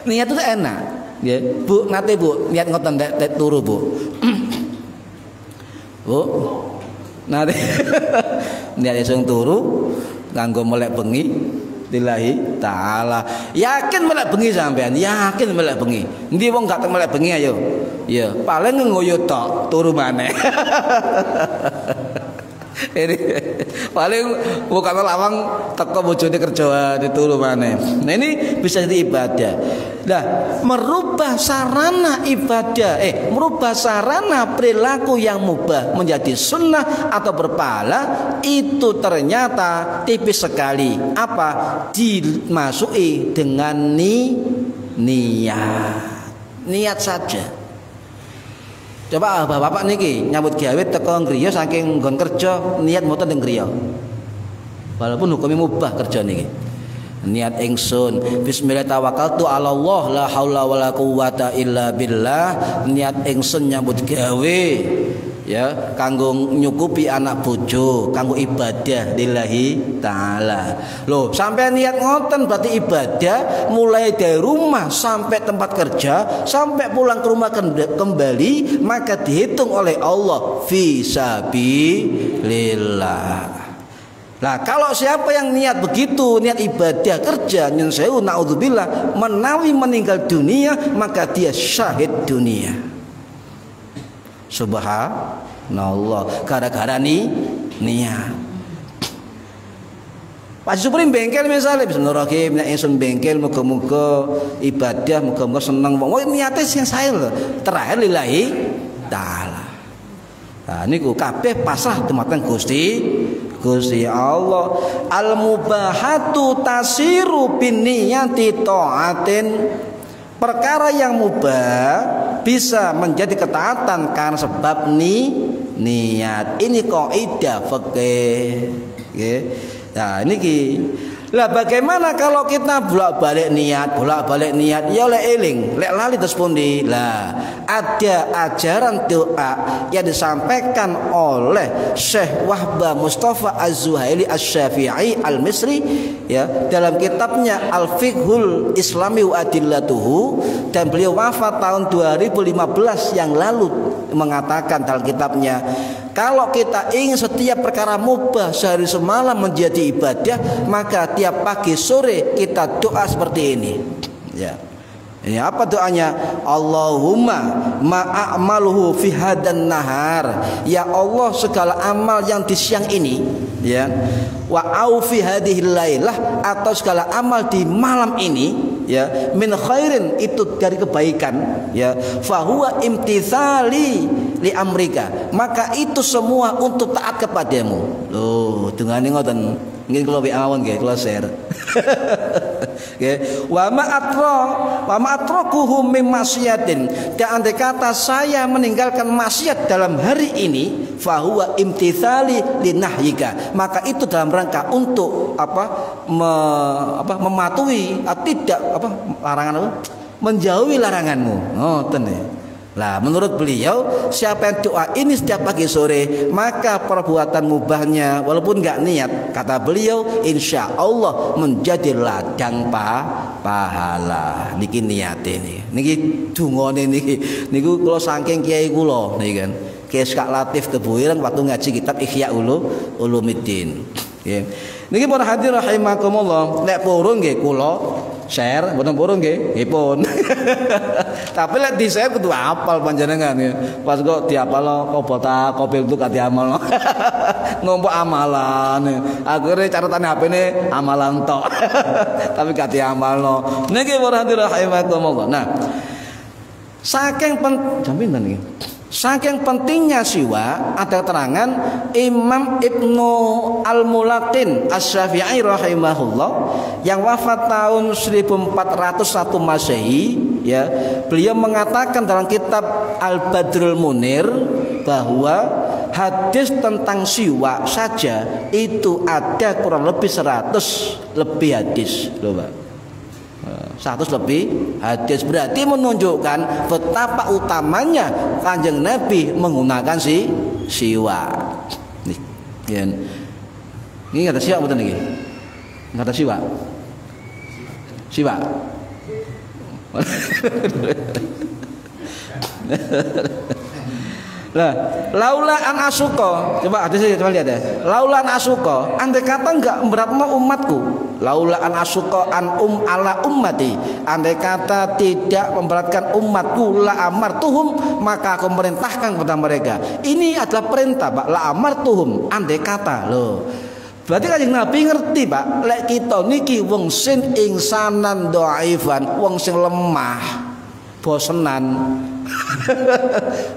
Niat itu enak ya Bu, nanti Bu niat ngoten dek turu Bu. Bu nanti niat isung turu kanggo melek bengi lillahi ta'ala. Yakin melek bengi sampean, yakin melek bengi. Endi wong gak melek bengi ayo. Ya, paling ngoyo tok turu maneh. Ini paling buka lawang teko bojone kerja dituru maneh. Nah ini bisa jadi ibadah. Nah, merubah sarana ibadah, merubah sarana perilaku yang mubah menjadi sunnah atau berpahala itu ternyata tipis sekali. Apa? Dimasuki dengan niat saja. Coba bapak niki nyambut gawe teko ngriya saking nggon kerja niat mboten teng ngriya. Walaupun hukumnya mubah kerja niki. Niat ingsun bismillah tawakkaltu ala Allah la haula wala quwata illa billah. Niat ingsun nyambut gawe ya kanggo nyukupi anak bojo, kanggo ibadah lillahi ta'ala. Loh, sampai niat ngoten berarti ibadah mulai dari rumah sampai tempat kerja, sampai pulang ke rumah kembali, maka dihitung oleh Allah fi sabilillah. Nah, kalau siapa yang niat begitu, niat ibadah kerja, nyun sewu naudzubillah, menawi meninggal dunia, maka dia syahid dunia. Subhanallah, gara-gara niat. Pas suprim bengkel misalnya bismillahirrahmanirrahim, nek ingsun bengkel muga-muga ibadah, muga-muga seneng wong. Niate sing sae lho. Terakhir lillahi ta'ala. Nah niku kabeh pasrah dumateng Gusti Allah. Al mubahatu tasiru bin niyati ta'atin. Perkara yang mubah bisa menjadi ketaatan karena sebab niat. Ini kaidah fikih. Nggih. Nah, niki. Lah bagaimana kalau kita bolak-balik niat, ya oleh eling, lek lali terus pundi. Lah, ada ajaran doa yang disampaikan oleh Syekh Wahbah Mustafa Az-Zuhaili Asy-Syafi'i Al-Misri ya dalam kitabnya Al-Fiqhul Islami wa Adillatuhu, dan beliau wafat tahun 2015 yang lalu, mengatakan dalam kitabnya, kalau kita ingin setiap perkara mubah sehari semalam menjadi ibadah, maka tiap pagi sore kita doa seperti ini. Ya. Ini apa doanya? Allahumma ma'amaluhu fi hadan nahar. Ya Allah, segala amal yang di siang ini, ya. Wa au fi hadhil lailah, atau segala amal di malam ini, ya, min khairin, itu dari kebaikan, ya. Fahuwa imtithali li amrika, maka itu semua untuk taat kepadamu. Loh, dungane ngoten. Nggih kula awon nggih kula share. Nggih, wa ma atrakuhum mim masyiatin. Dan andai kata saya meninggalkan maksiat dalam hari ini, fahuwa imtithali linahyika, maka itu dalam rangka untuk mematuhi larangan, menjauhi laranganmu. Ngoten ya. Lah menurut beliau, siapa yang doa ini setiap pagi sore, maka perbuatan mubahnya walaupun enggak niat, kata beliau, insya Allah menjadi ladang pahala. Niki niate niki dungane niku kula saking kiai kula niki kan. Kiai Kak Latif Tebuireng waktu ngaji kitab Ihya Ulumuddin. Nggih. Niki para hadirin rahimakumullah, nek purun nggih kula share, mboten purun nggih, nggih pun. Tapi lek dhisik kudu apal panjenengan ya. Pas kok diapal kobota kopil itu gak diamal. Numpuk amalan. Akhirnya catatan HP-ne amalan tok. Tapi gak diamalno. Niki para hadirin rahimakumullah. Nah, saking pentingnya siwak, ada keterangan Imam Ibnu Al-Mulaqin Asy-Syafi'i rahimahullah yang wafat tahun 1401 Masehi ya. Beliau mengatakan dalam kitab Al-Badrul Munir bahwa hadis tentang siwak saja itu ada kurang lebih 100 lebih hadis loh Pak. 100 lebih hadis, berarti menunjukkan betapa utamanya Kanjeng Nabi menggunakan siwak. Nih, ya. Ini ada siwak betul nih? Nggak ada siwak? Siwak. Lah, laula an asuko, coba ada sih, coba lihat ya. Laula an asuko, andai kata enggak memberatkan umatku. Laula an asuko an ala ummati, andai kata tidak memberatkan umatku, la amartuhum, maka aku merintahkan kepada mereka. Ini adalah perintah, Pak. La amartuhum, andai kata loh. Berarti Kanjeng Nabi ngerti, Pak. Lek kita niki wong sing insanan dhaifan, wong sing lemah, bosenan.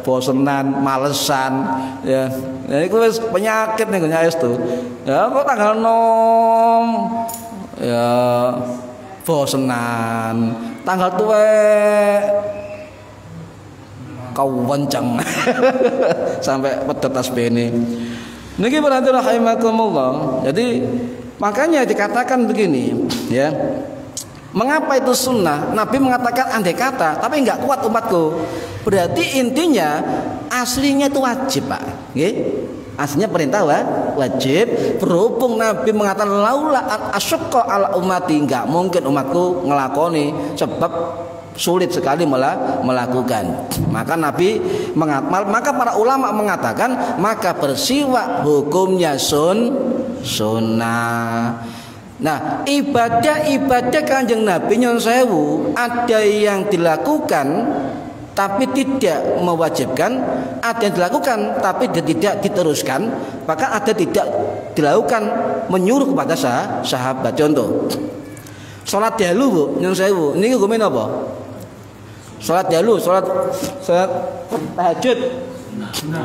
Bosenan, malesan ya. Ya iku wis penyakit ning gone tuh. Ya kok tanggal nom ya bosenan, tanggal tuwek kau wenceng sampai pedet tasbihne. Niki berarti rahimakumullah. Jadi makanya dikatakan begini ya. Mengapa itu sunnah? Nabi mengatakan andai kata, tapi enggak kuat umatku. Berarti intinya aslinya itu wajib, Pak. Nggih. Aslinya perintah wajib. Berhubung Nabi mengatakan laula asyqa ala ummati, enggak mungkin umatku ngelakoni sebab sulit sekali melakukan. Maka Nabi maka para ulama mengatakan maka bersiwak hukumnya sunnah. Nah, ibadah Kanjeng Nabi nyon sewu ada yang dilakukan tapi tidak mewajibkan, ada yang dilakukan tapi tidak diteruskan, bahkan ada tidak dilakukan menyuruh kepada sahabat. Contoh, salat dahulu Bu, nyon sewu. Niki hukumé napa? Salat dahulu, salat tahajud.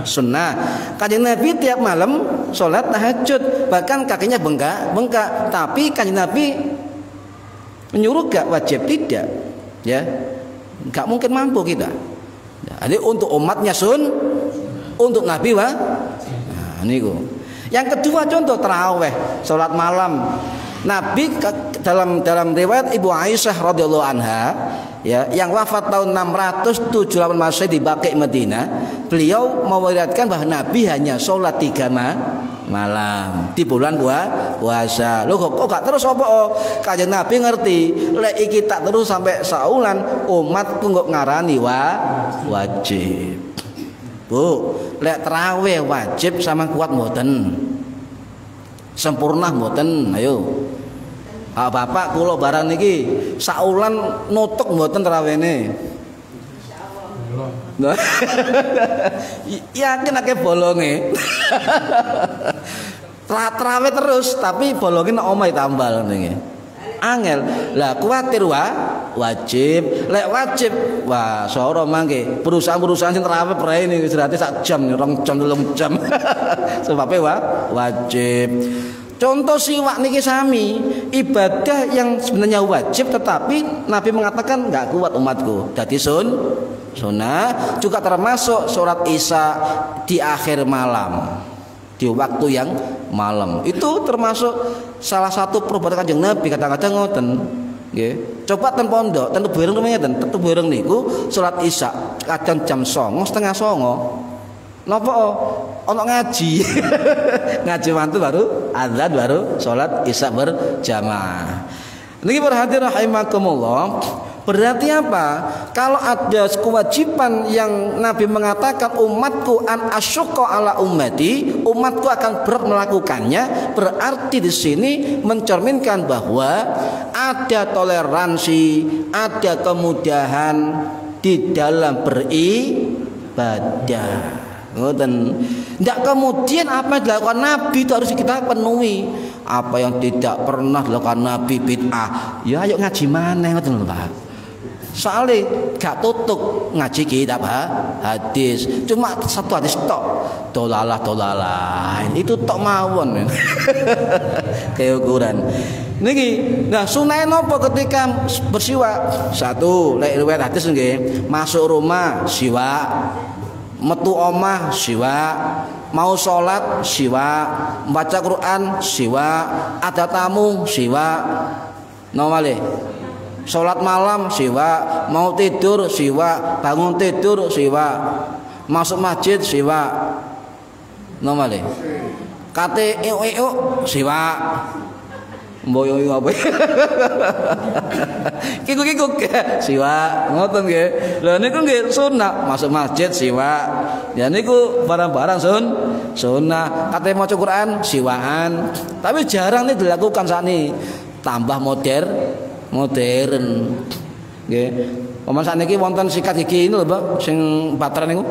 Sunnah. Kanjeng Nabi tiap malam sholat tahajud, bahkan kakinya bengkak. Tapi Kanjeng Nabi menyuruh gak wajib? Tidak. Ya, gak mungkin mampu kita. Jadi untuk umatnya untuk Nabi Nah, niku. Yang kedua contoh tarawih, sholat malam. Nabi dalam riwayat Ibu Aisyah radhiyallahu anha ya, yang wafat tahun 678 Masehi di Baqi Madinah, beliau mewariatkan bahwa Nabi hanya sholat 3 malam di bulan puasa. Loh kok gak terus apa? Kanjeng Nabi ngerti, lek iki tak terus sampai saulan umatku kok ngarani wajib. Bu, lek tarawih wajib sama kuat mboten? Sempurna mboten? Ayo. Bapak kula barang niki saulan nutuk mboten tarawihne. Yakin akeh bolonge. Tarawih terus tapi bolonge nek omahe tambal niki. Angel. Lah kuwatir wajib. Lek wajib wah soro mangke. Perusahaan-perusahaan sing tarawih prae niki istirahat sak jam, 2 jam, 3 jam. Sebabe wajib. Contoh siwak niki sami, ibadah yang sebenarnya wajib tetapi Nabi mengatakan enggak kuat umatku. Dadi sunnah juga termasuk sholat Isya di akhir malam, di waktu yang malam. Itu termasuk salah satu perbuatan Kanjeng Nabi. Kadang-kadang ngoten nggih. Coba ten pondok, ten Tebuireng namanya ten Tebuireng niku sholat Isya kadang jam 09.30 setengah 09.00. Napa ono ngaji. Ngaji mantu baru azan baru salat Isya berjamaah. Niki perhatian rahimakumullah. Berarti apa? Kalau ada kewajiban yang Nabi mengatakan umatku an asyqa ala ummati, umatku akan berat melakukannya, berarti di sini mencerminkan bahwa ada toleransi, ada kemudahan di dalam beribadah. Ngoten. Tidak kemudian apa yang dilakukan Nabi itu harus kita penuhi. Apa yang tidak pernah dilakukan Nabi bid'ah. Ya ayo ngaji maneh ngoten lho Pak. Soalnya gak tutup ngaji kitab hadis. Cuma satu hadis tok. Dolalah itu tok mawon. Kayak ukuran. Niki, nah sunai nopo ketika bersiwak? Satu, lek riwayat hadis nggih, masuk rumah siwak. Metu omah siwak, mau sholat siwak, baca Quran siwak, ada tamu siwak, nomale, sholat malam siwak, mau tidur siwak, bangun tidur siwak, masuk masjid siwak, nomale, kate iu siwak. Mboyo apa? Kikuk siwak, ngoten nggih. Lha niku nggih sunah, masuk masjid siwak. Ya niku barang-barang sunah. Kate maca Quran siwakan. Tapi jarang nih dilakukan sakniki. Tambah modern. Nggih. Paman sakniki wonten sikat gigi ini lho, Mbak, sing baterai niku.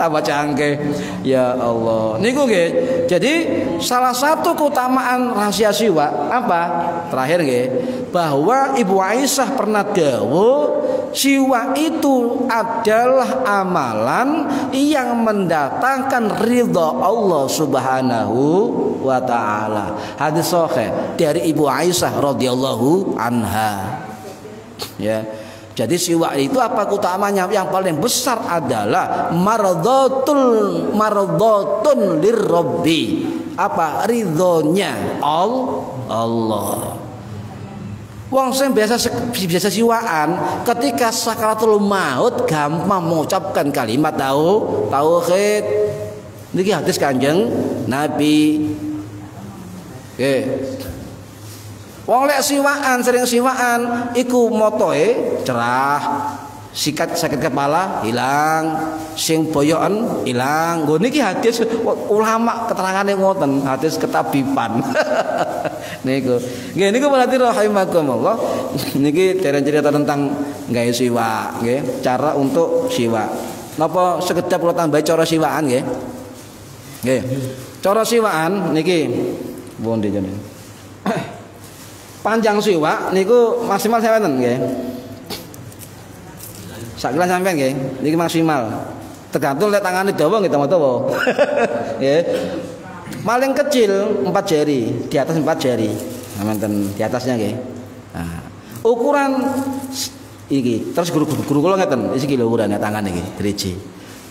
Tambah canggih. Ya Allah. Niku nggih. Jadi salah satu keutamaan rahasia siwak apa? Terakhir nggih, bahwa Ibu Aisyah pernah dawuh siwak itu adalah amalan yang mendatangkan ridha Allah Subhanahu wa taala. Hadis sahih dari Ibu Aisyah radhiyallahu anha. Ya. Jadi siwak itu apa keutamanya? Yang paling besar adalah mardhatun lirabbi. Apa ridhonya Allah. Wong sing biasa siwakan ketika sakaratul maut gampang mengucapkan kalimat tauhid. Niki hadis Kanjeng Nabi. Oke. Wong lek siwakan sering siwakan iku motoe cerah, sakit kepala hilang, sing boyoken hilang. Nggo niki hadis ulama keterangane ngoten, hadis ketabiban. Niku. Nggih niku berarti rahimakumullah. Niki cerita tentang gawe siwak, nggih, cara untuk siwak. Napa sekedap kula tambahi cara siwakan nggih? Nggih. Cara siwakan niki pundi jenenge? Panjang siwak niku maksimal sinten nggih. Sak gelas sampean nggih, niki maksimal. Tergantung lek tangane dawa nggih dawa. Nggih. Paling kecil 4 jari, di atas 4 jari. Ngamanten di atasnya nggih. Nah, ukuran iki terus guru kula ngeten, iki lho ukurane tangan iki, driji.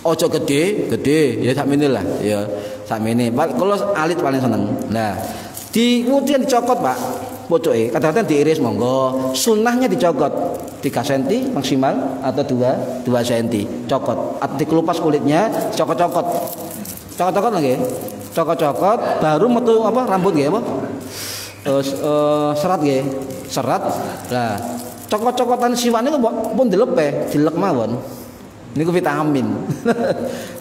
Ojo gede, ya sakmene lah, ya sakmene. Kula alit paling seneng. Nah, kemudian dicokot, Pak. Pocoke kadang-kadang diiris monggo, sunnahnya dicokot 3 cm maksimal atau 2 cm cokot atau dikelupas kulitnya, cokot-cokot lagi, cokot-cokot baru metu apa rambut nggih apa serat nggih, serat. Nah cokot-cokotan siwane pun dilek mawon niku vitamin.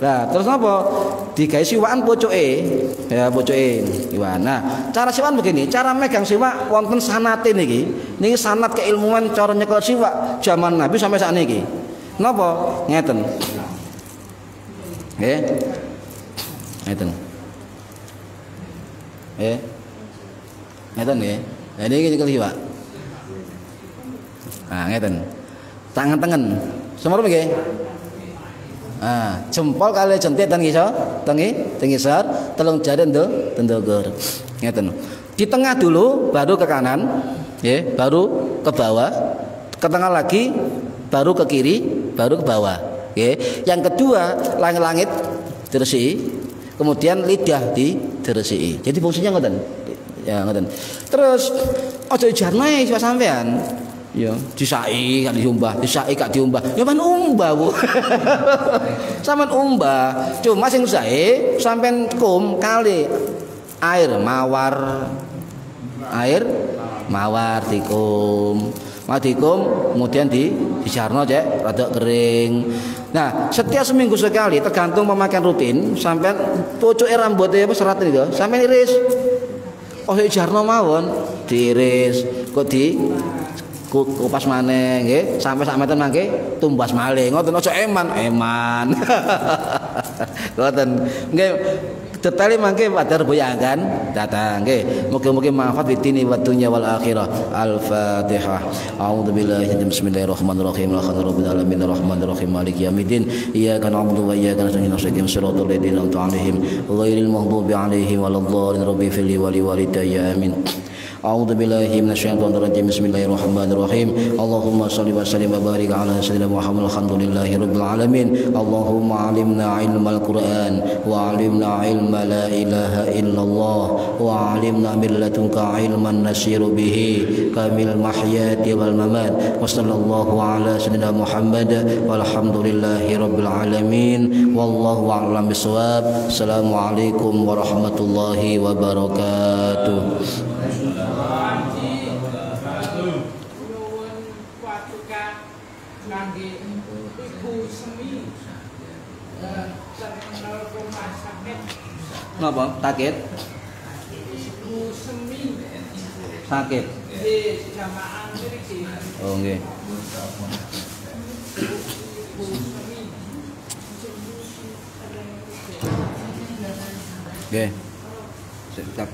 Nah, terus napa? Digawe siwakan pocoke. Ya, pocoke. Nah, cara siwakan begini, cara megang siwak wonten sanate niki. Niki sanat keilmuan cara nyekel siwak zaman Nabi sampai sakniki. Napa? Ngeten. Nggih. Ngeten. Ngeten nggih. Lah niki nyekel siwak. Nah, ngeten. Tangan tengen. Semar nggih. Jempol kali jentit dan tengisor, telung jari ndogor. Ngeten. Di tengah dulu, baru ke kanan, ya, baru ke bawah, ke tengah lagi, baru ke kiri, baru ke bawah. Ya. Yang kedua, langit-langit diresiki, kemudian lidah diresiki. Jadi fungsinya ngoten. Ya, ngoten. Terus aja jarne wis sampean. Ya, disai gak diumbah, disai gak diumbah. Ya men umbah, Bu. Sampeyan umbah. Cuma sing sae sampeyan kum kali air mawar dikum. Madikum kemudian dijarno cek rada kering. Nah, setiap seminggu sekali tergantung pemakaian rutin, sampeyan pucuke rambutnya apa serat niku, sampeyan iris. Oh, jarno mawon diiris, kok kupas maneh nggih sampai sak meten mangke tumbas malih ngoten aja eman ngoten nggih detail mangke pada rebuyakan datang nggih mugi-mugi manfaat fitini wa dunya wal akhirah al-fatihah a'udzubillahi bismillahirrahmanirrahim alhamdulillahi alamin arrahmanirrahim maliki yaumiddin iyyaka na'budu wa iyyaka nasta'in ihdinas siratal ladzina an'amta 'alaihim ghairil maghdubi 'alaihim waladdallin rabbi fili wa li walidayya amin. A'udzu billahi minasyaitonir rajim. Bismillahirrahmanirrahim. Allahumma shalli wa sallim wa barik ala sayyidina Muhammad alhamdulillahi rabbil alamin. Allahumma 'allimna ilmal Qur'an wa 'allimna ilma la ilaha illallah wa 'allimna min ladunka ilman nasiru bihi kamil mahyati wal mamat. Wa sallallahu ala sayyidina Muhammad walhamdulillahi rabbil alamin. Wallahu a'lam bishawab. Assalamualaikum warahmatullahi wabarakatuh. Napa? Sakit? Sakit. Oh nggih. Nggih. Siap.